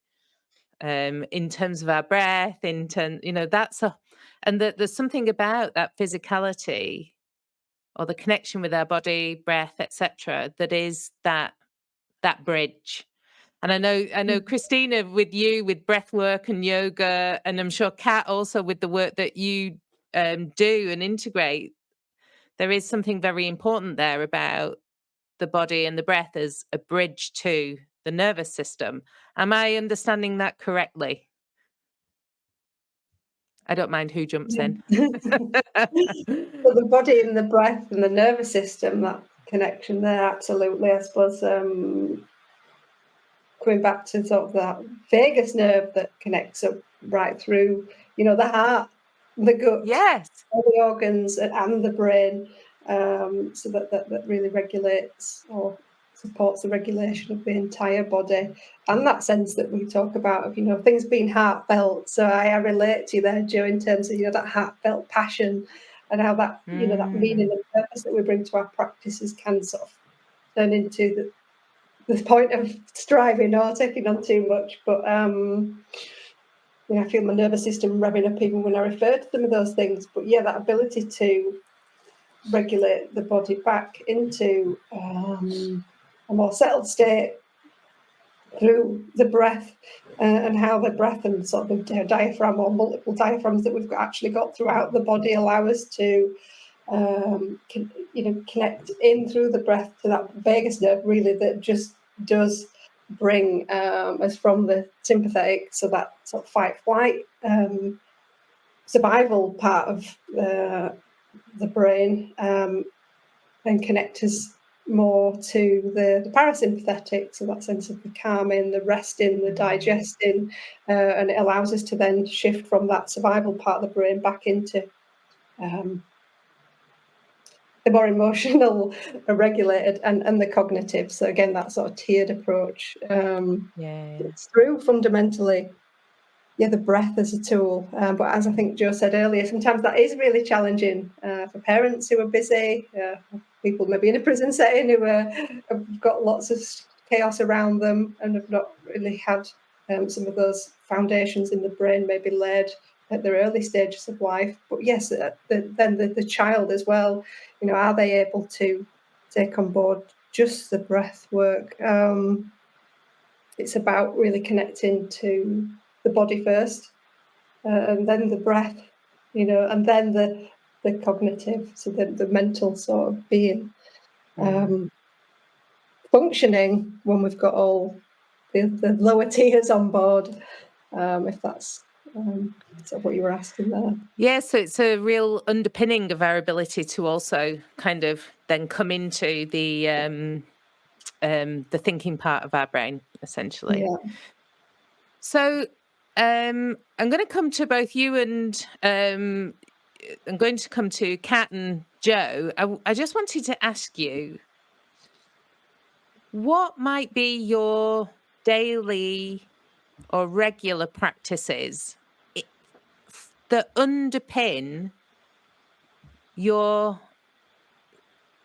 A: in terms of our breath, there's something about that physicality or the connection with our body, breath, etc., that is that bridge. And I know Christina, with you, with breath work and yoga, and I'm sure Kat also with the work that you do and integrate, there is something very important there about the body and the breath as a bridge to the nervous system. Am I understanding that correctly? I don't mind who jumps in.
B: So the body and the breath and the nervous system, that connection there, absolutely. I suppose coming back to sort of that vagus nerve that connects up right through, the heart, the gut, all the organs and the brain, so that really regulates or supports the regulation of the entire body, and that sense that we talk about of things being heartfelt. So I relate to you there, Jo, in terms of that heartfelt passion and how that that meaning and purpose that we bring to our practices can sort of turn into the point of striving or taking on too much. But I feel my nervous system revving up even when I refer to some of those things. But yeah, that ability to regulate the body back into a more settled state through the breath, and how the breath and sort of the diaphragm or multiple diaphragms that we've actually got throughout the body allow us to connect in through the breath to that vagus nerve, really, that just does bring us from the sympathetic, so that sort of fight flight survival part of the brain, and connect us more to the parasympathetic, so that sense of the calming, the resting, the digesting, and it allows us to then shift from that survival part of the brain back into the more emotional, regulated, and the cognitive. So again, that sort of tiered approach. It's through fundamentally, the breath as a tool. But as I think Jo said earlier, sometimes that is really challenging for parents who are busy, people maybe in a prison setting who have got lots of chaos around them and have not really had some of those foundations in the brain maybe laid at their early stages of life. But yes, then the child as well, are they able to take on board just the breath work? it's about really connecting to the body first, and then the breath, and then the cognitive, so the mental sort of being functioning when we've got all the lower tiers on board, if that's sort of what you were asking there.
A: Yeah, so it's a real underpinning of our ability to also kind of then come into the thinking part of our brain, essentially.
B: Yeah.
A: So I'm going to come to both you and I'm going to come to Kat and Joe. I just wanted to ask you, what might be your daily or regular practices that underpin your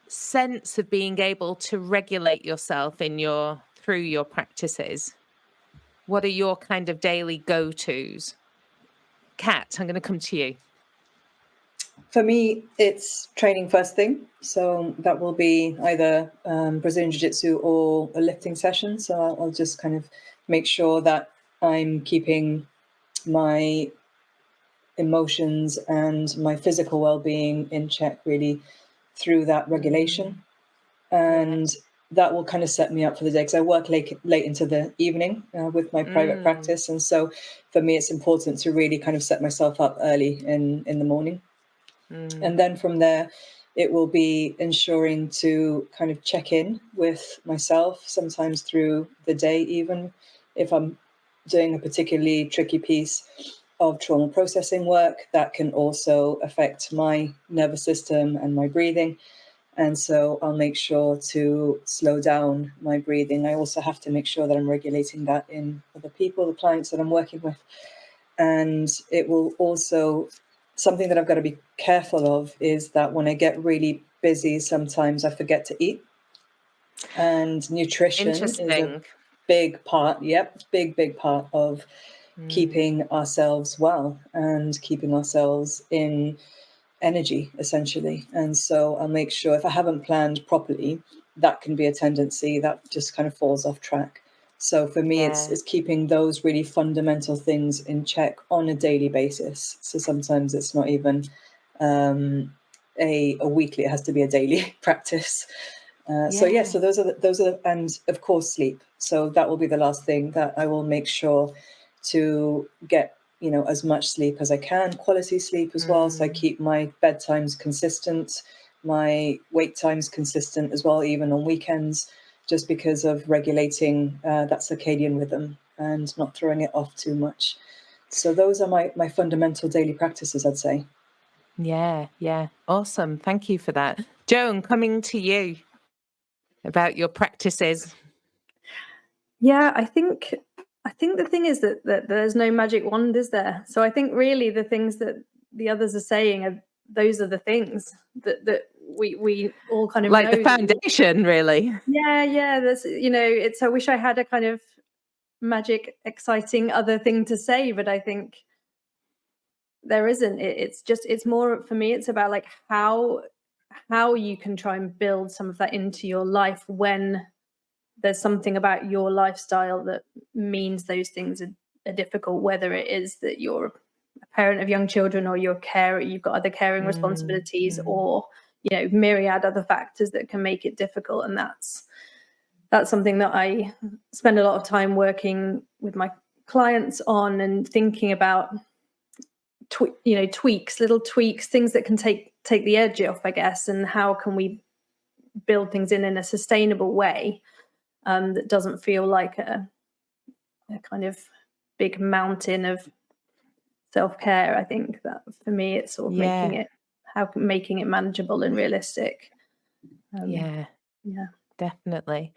A: sense of being able to regulate yourself through your practices? What are your kind of daily go-tos? Kat, I'm going to come to you.
D: For me, it's training first thing. So that will be either Brazilian Jiu-Jitsu or a lifting session. So I'll just kind of make sure that I'm keeping my emotions and my physical well-being in check really through that regulation. And that will kind of set me up for the day, because I work late into the evening with my private practice. And so for me, it's important to really kind of set myself up early in the morning. And then from there, it will be ensuring to kind of check in with myself, sometimes through the day, even if I'm doing a particularly tricky piece of trauma processing work that can also affect my nervous system and my breathing. And so I'll make sure to slow down my breathing. I also have to make sure that I'm regulating that in other people, the clients that I'm working with. And it will also, something that I've got to be careful of is that when I get really busy, sometimes I forget to eat. And nutrition is a big part, big part of keeping ourselves well and keeping ourselves in energy, essentially. And so I'll make sure, if I haven't planned properly, that can be a tendency that just kind of falls off track. So for me, it's keeping those really fundamental things in check on a daily basis. So sometimes it's not even a weekly; it has to be a daily practice. So those are, and of course sleep. So that will be the last thing that I will make sure to get, as much sleep as I can, quality sleep as well. So I keep my bedtimes consistent, my wake times consistent as well, even on weekends, just because of regulating that circadian rhythm and not throwing it off too much. So those are my fundamental daily practices, I'd say.
A: Yeah. Awesome. Thank you for that. Joan, coming to you about your practices.
C: Yeah, I think the thing is that there's no magic wand, is there? So I think really the things that the others are saying those are the things that we all kind of
A: like
C: know
A: the foundation, really.
C: Yeah. There's I wish I had a kind of magic, exciting other thing to say, but I think there isn't. It's more, for me, it's about like how you can try and build some of that into your life when there's something about your lifestyle that means those things are difficult, whether it is that you're a parent of young children or you've got other caring responsibilities or, myriad other factors that can make it difficult. And that's something that I spend a lot of time working with my clients on and thinking about, little tweaks, things that can take the edge off, I guess, and how can we build things in a sustainable way that doesn't feel like a kind of big mountain of self-care. I think that for me, it's sort of making it manageable and realistic.
A: Yeah, definitely.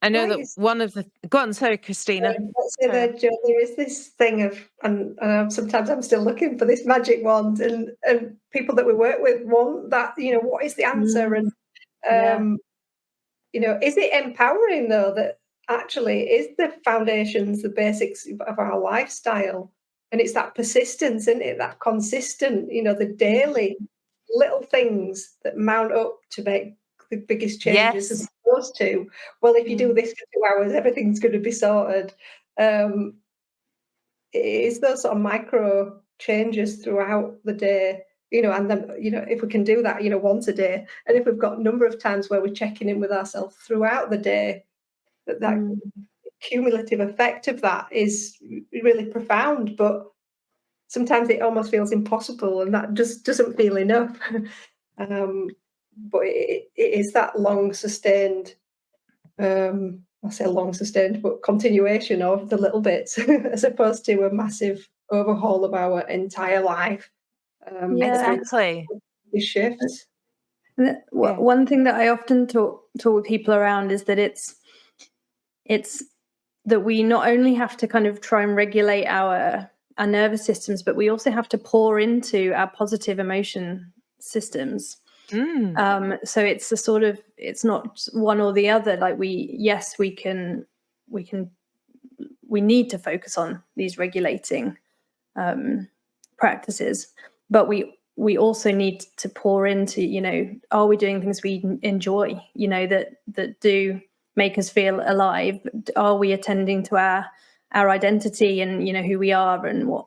A: I know that one of the... Go on, sorry, Christina.
B: There is this thing of, and sometimes I'm still looking for this magic wand, and people that we work with want that, what is the answer? And, is it empowering, though, that actually is the foundations, the basics of our lifestyle? And it's that persistence, isn't it? That consistent, the daily little things that mount up to make the biggest changes
A: Yes.
B: as opposed to, well, if you do
C: Mm.
B: this for 2 hours, everything's going to be sorted. It's those sort of micro changes throughout the day, and then, if we can do that, once a day, and if we've got a number of times where we're checking in with ourselves throughout the day, that
C: Mm.
B: cumulative effect of that is really profound, but sometimes it almost feels impossible, and that just doesn't feel enough. But it is that long sustained, I say long sustained, but continuation of the little bits as opposed to a massive overhaul of our entire life.
C: Yeah.
A: Exactly.
B: These shifts.
A: Yeah.
C: One thing that I often talk with people around is that it's that we not only have to kind of try and regulate our nervous systems, but we also have to pour into our positive emotion systems. So it's a sort of, it's not one or the other. Like we need to focus on these regulating practices, but we also need to pour into, are we doing things we enjoy, that do make us feel alive? Are we attending to our identity and who we are and what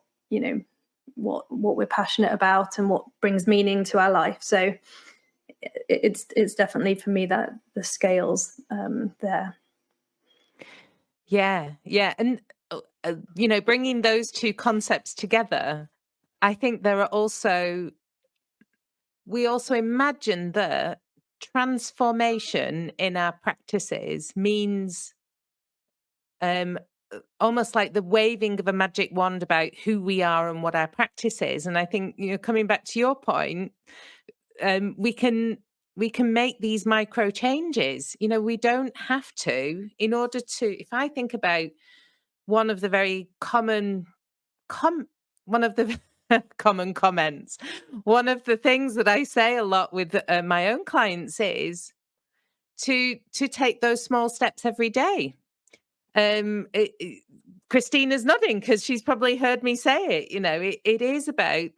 C: we're passionate about and what brings meaning to our life? So it's definitely for me that the scales there.
A: Yeah. And, bringing those two concepts together, I think we also imagine that transformation in our practices means almost like the waving of a magic wand about who we are and what our practice is. And I think, coming back to your point, we can make these micro changes. We don't have to, in order to, if I think about one of the very common one of the common comments, one of the things that I say a lot with my own clients is to take those small steps every day. Christina's nodding because she's probably heard me say it. It is about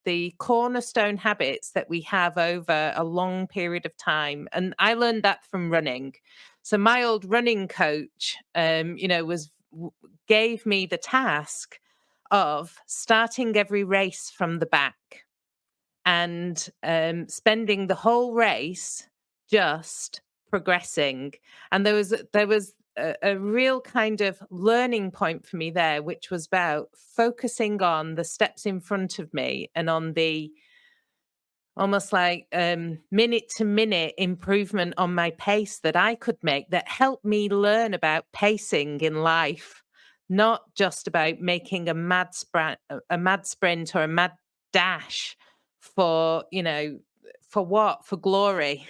A: the cornerstone habits that we have over a long period of time, and I learned that from running. So my old running coach, gave me the task of starting every race from the back and spending the whole race just progressing. And there was a real kind of learning point for me there, which was about focusing on the steps in front of me and on the almost like minute to minute improvement on my pace that I could make, that helped me learn about pacing in life, not just about making a mad sprint or a mad dash for for glory.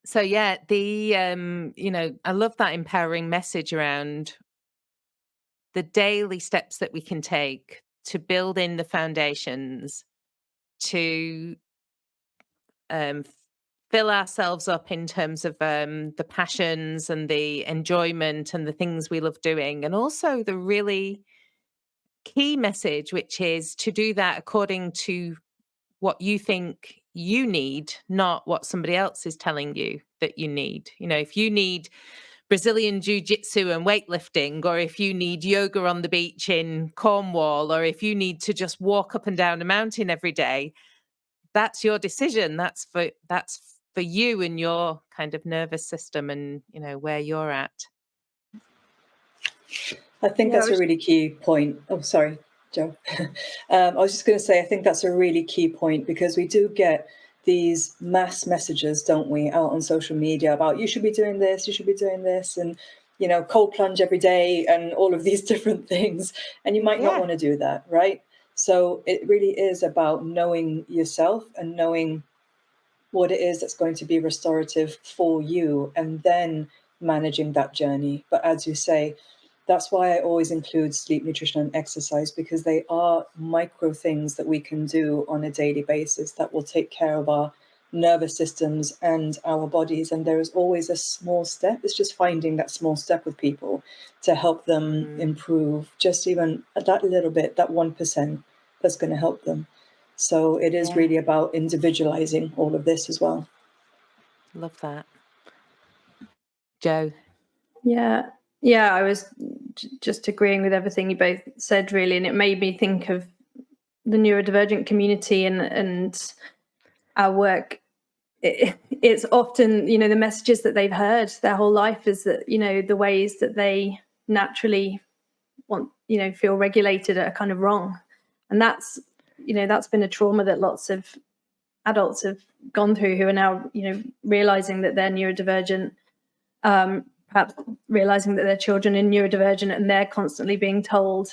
A: So yeah, I love that empowering message around the daily steps that we can take to build in the foundations to fill ourselves up in terms of the passions and the enjoyment and the things we love doing, and also the really key message, which is to do that according to what you think you need, not what somebody else is telling you that you need. If you need Brazilian jiu-jitsu and weightlifting, or if you need yoga on the beach in Cornwall, or if you need to just walk up and down a mountain every day, that's your decision. That's for you and your kind of nervous system and where you're at.
D: I think that's a really key point. Oh, sorry, Joe. I was just going to say, I think that's a really key point, because we do get these mass messages, don't we, out on social media about you should be doing this, you should be doing this, and cold plunge every day and all of these different things. And you might not want to do that, right? So it really is about knowing yourself and knowing what it is that's going to be restorative for you, and then managing that journey. But as you say, that's why I always include sleep, nutrition, and exercise, because they are micro things that we can do on a daily basis that will take care of our nervous systems and our bodies. And there is always a small step. It's just finding that small step with people to help them improve, just even that little bit, that 1% that's going to help them. So it is really about individualizing all of this as well.
A: Love that. Jo?
C: Yeah, I was just agreeing with everything you both said, really, and it made me think of the neurodivergent community and our work. It's often, the messages that they've heard their whole life is that, the ways that they naturally want, feel regulated are kind of wrong. And that's been a trauma that lots of adults have gone through, who are now, realizing that they're neurodivergent, perhaps realizing that their children are neurodivergent, and they're constantly being told,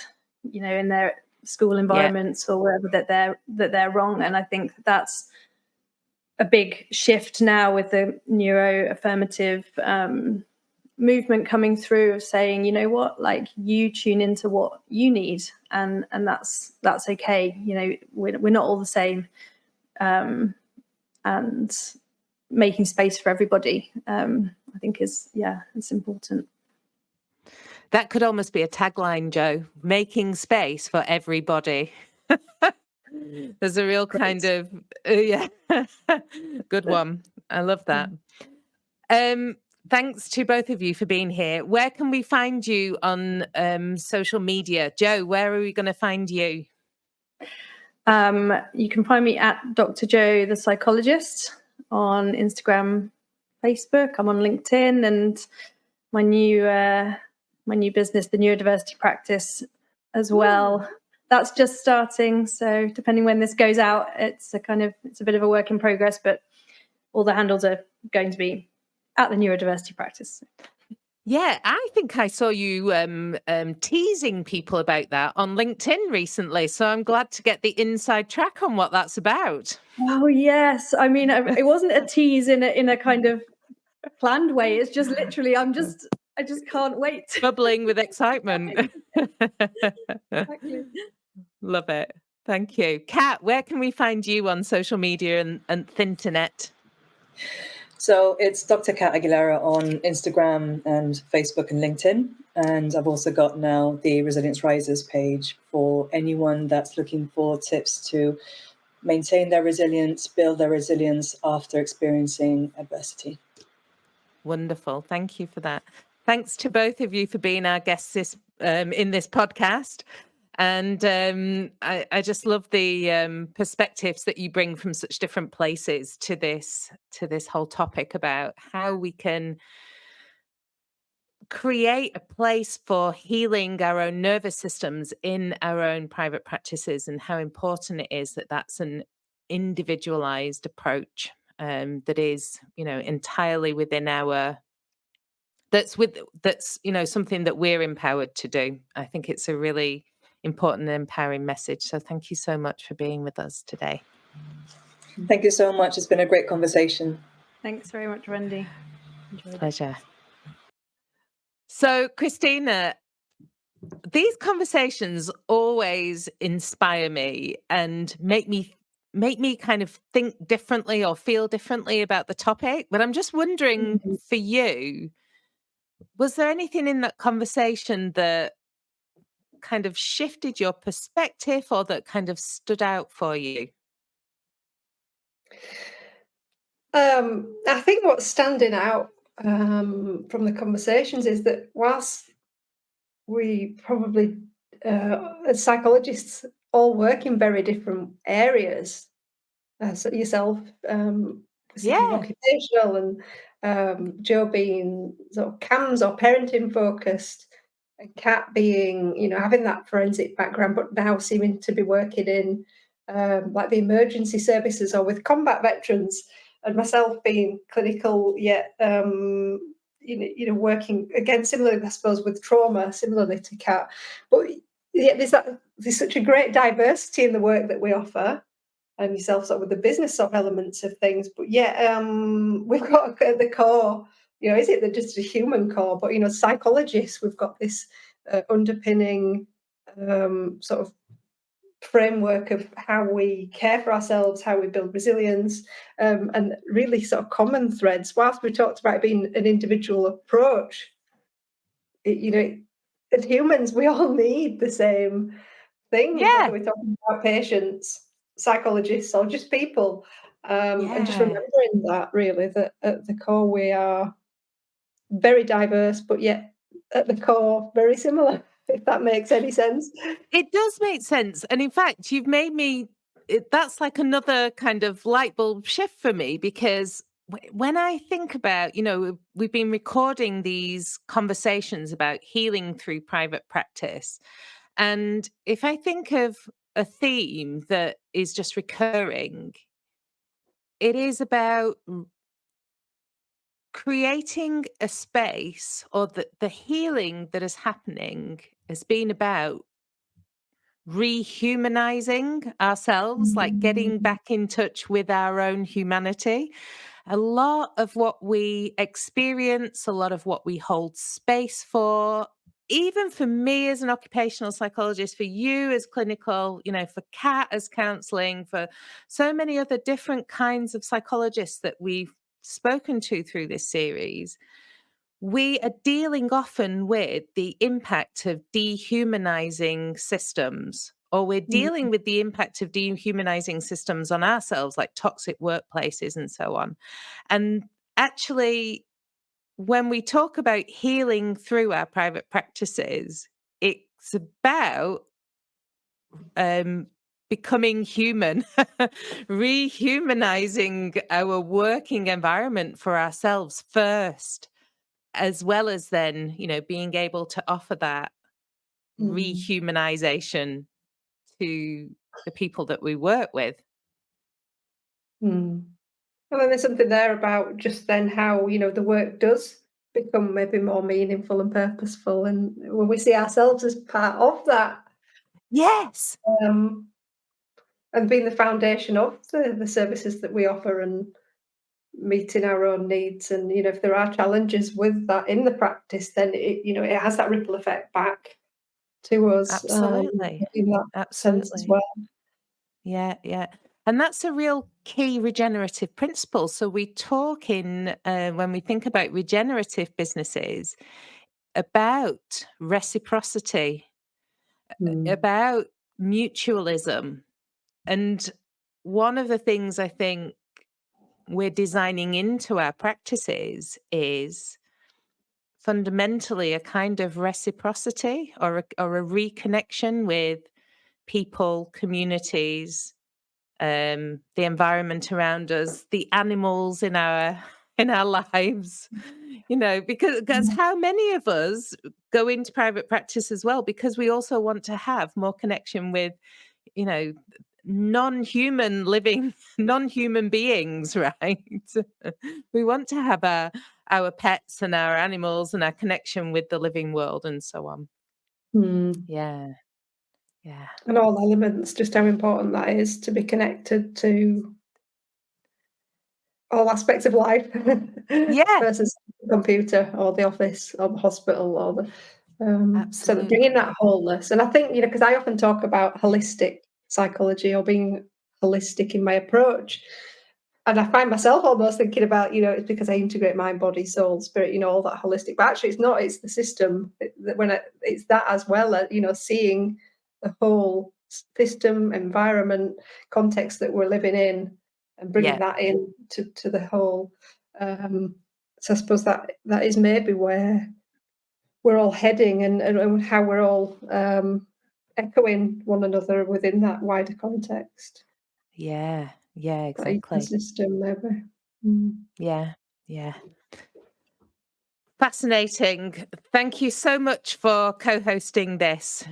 C: in their school environments or wherever, that they're wrong. And I think that's a big shift now with the neuroaffirmative movement coming through, of saying, you know what, like, you tune into what you need, and that's okay. We're not all the same, and making space for everybody, I think it's important.
A: That could almost be a tagline, Jo. Making space for everybody. There's a real kind of good one. I love that. Thanks to both of you for being here. Where can we find you on social media? Jo, where are we going to find you?
C: You can find me at Dr. Jo the psychologist on Instagram, Facebook. I'm on LinkedIn, and my new business, the Neurodiversity Practice, as well. That's just starting, so depending when this goes out, it's a bit of a work in progress, but all the handles are going to be at the Neurodiversity Practice.
A: Yeah, I think I saw you teasing people about that on LinkedIn recently, so I'm glad to get the inside track on what that's about.
C: Oh yes, I mean, it wasn't a tease in a kind of planned way. It's just literally, I just can't wait.
A: Bubbling with excitement.
C: Exactly.
A: Love it. Thank you. Kat, where can we find you on social media and Thinternet?
D: So it's Dr. Kat Aguilera on Instagram and Facebook and LinkedIn. And I've also got now the Resilience Risers page for anyone that's looking for tips to maintain their resilience, build their resilience after experiencing adversity.
A: Wonderful. Thank you for that. Thanks to both of you for being our guests in this podcast. And I just love the perspectives that you bring from such different places to this whole topic about how we can create a place for healing our own nervous systems in our own private practices, and how important it is that that's an individualized approach that is, entirely within our. That's something that we're empowered to do. I think it's a really important and empowering message. So thank you so much for being with us today.
D: Thank you so much. It's been a great conversation.
C: Thanks very much, Wendy.
A: Pleasure. So, Christina, these conversations always inspire me and make me kind of think differently or feel differently about the topic. But I'm just wondering, for you, was there anything in that conversation that kind of shifted your perspective or that kind of stood out for you?
B: I think what's standing out from the conversations is that whilst we probably, as psychologists, all work in very different areas, so yourself, occupational, and Jo being sort of CAMS or parenting focused, and Kat being, having that forensic background, but now seeming to be working in like the emergency services or with combat veterans, and myself being clinical, yet working again similarly, I suppose, with trauma, similarly to Kat. But yeah, there's such a great diversity in the work that we offer, and yourself sort of with the business sort of elements of things. But yeah, we've got at the core, is it just a human core? But psychologists, we've got this underpinning sort of framework of how we care for ourselves, how we build resilience, and really sort of common threads. Whilst we talked about it being an individual approach, as humans, we all need the same thing.
A: Yeah.
B: We're talking about patience. psychologists or just people, and just
A: Yeah.
B: remembering that really, that at the core we are very diverse, but yet at the core very similar, if that makes any sense.
A: It does make sense. And in fact, you've made me, that's like another kind of light bulb shift for me, because when I think about, we've been recording these conversations about healing through private practice. And if I think of a theme that is just recurring, it is about creating a space, or the healing that is happening has been about rehumanizing ourselves, like getting back in touch with our own humanity. A lot of what we experience, a lot of what we hold space for, even for me as an occupational psychologist, for you as clinical, for Kat as counseling, for so many other different kinds of psychologists that we've spoken to through this series, we are dealing often with the impact of dehumanizing systems, or we're dealing with the impact of dehumanizing systems on ourselves, like toxic workplaces and so on. And actually, when we talk about healing through our private practices, it's about becoming human, rehumanizing our working environment for ourselves first, as well as then, being able to offer that rehumanization to the people that we work with.
B: Mm. And then there's something there about just then how, the work does become maybe more meaningful and purposeful, and when we see ourselves as part of that,
A: Yes.
B: um, and being the foundation of the services that we offer, and meeting our own needs. And if there are challenges with that in the practice, then it has that ripple effect back to us,
A: Absolutely.
B: in that sense as
A: Absolutely.
B: well.
A: Yeah, yeah. And that's a real key regenerative principle. So we talk when we think about regenerative businesses, about reciprocity, about mutualism. And one of the things I think we're designing into our practices is fundamentally a kind of reciprocity, or a reconnection with people, communities, the environment around us, the animals in our lives, because how many of us go into private practice as well because we also want to have more connection with, you know, non-human living, non-human beings, right? We want to have our pets and our animals and our connection with the living world and so on. Yeah. Yeah.
B: And all elements, just how important that is to be connected to all aspects of life
A: Yeah,
B: versus the computer or the office or the hospital or the so that bringing
A: absolutely.
B: that wholeness. And I think, because I often talk about holistic psychology or being holistic in my approach. And I find myself almost thinking about, it's because I integrate mind, body, soul, spirit, all that holistic. But actually, it's not. It's the system. It's that as well. Seeing the whole system, environment, context that we're living in, and bringing
A: Yeah.
B: that in to the whole. So I suppose that is maybe where we're all heading, and how we're all echoing one another within that wider context.
A: Yeah. Yeah,
B: That
A: exactly.
B: ecosystem, maybe.
A: Yeah. Yeah. Fascinating. Thank you so much for co-hosting this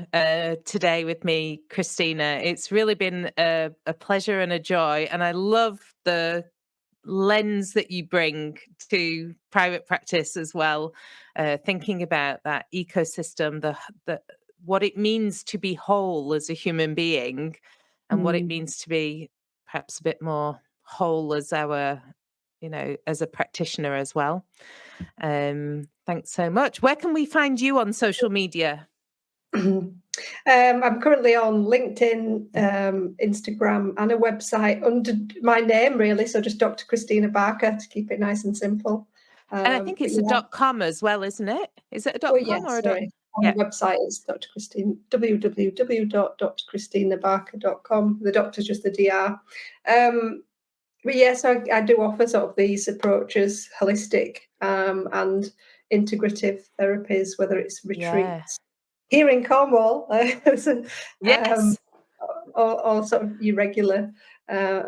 A: today with me, Christina. It's really been a pleasure and a joy. And I love the lens that you bring to private practice as well, thinking about that ecosystem, the what it means to be whole as a human being, and what it means to be perhaps a bit more whole as as a practitioner as well. Thanks so much. Where can we find you on social media?
B: I'm currently on LinkedIn, Instagram, and a website under my name, really. So just Dr. Christina Barker, to keep it nice and simple.
A: And I think it's a .com as well, isn't it? Is it a
B: Oh
A: .com
B: yes,
A: or a
B: sorry. the website is Dr. Christine, www.drchristinabarker.com. The doctor's just the DR. But yes, I do offer sort of these approaches, holistic and integrative therapies, whether it's retreats here in Cornwall,
A: Yes.
B: or sort of your regular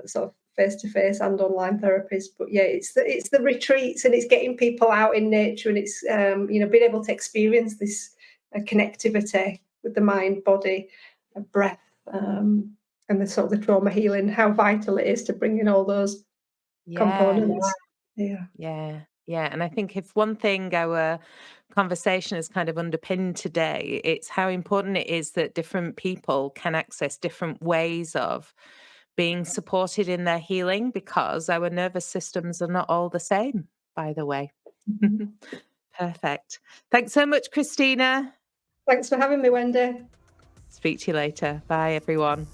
B: sort of face-to-face and online therapies. But yeah, it's the retreats, and it's getting people out in nature, and it's being able to experience this connectivity with the mind, body, breath, and the sort of the trauma healing. How vital it is to bring in all those components.
A: Yeah. And I think if one thing our conversation has kind of underpinned today, it's how important it is that different people can access different ways of being supported in their healing, because our nervous systems are not all the same, by the way. Perfect. Thanks so much, Christina.
B: Thanks for having me, Wendy.
A: Speak to you later. Bye, everyone.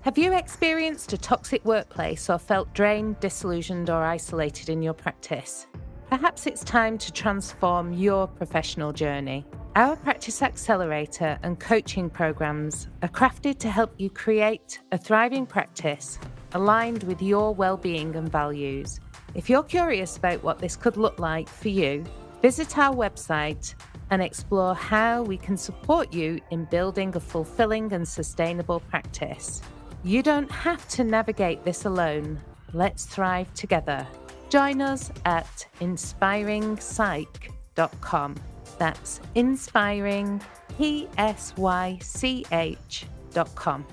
A: Have you experienced a toxic workplace or felt drained, disillusioned, or isolated in your practice? Perhaps it's time to transform your professional journey. Our Practice Accelerator and coaching programs are crafted to help you create a thriving practice aligned with your well-being and values. If you're curious about what this could look like for you, visit our website and explore how we can support you in building a fulfilling and sustainable practice. You don't have to navigate this alone. Let's thrive together. Join us at inspiringpsych.com. That's inspiringpsych.com.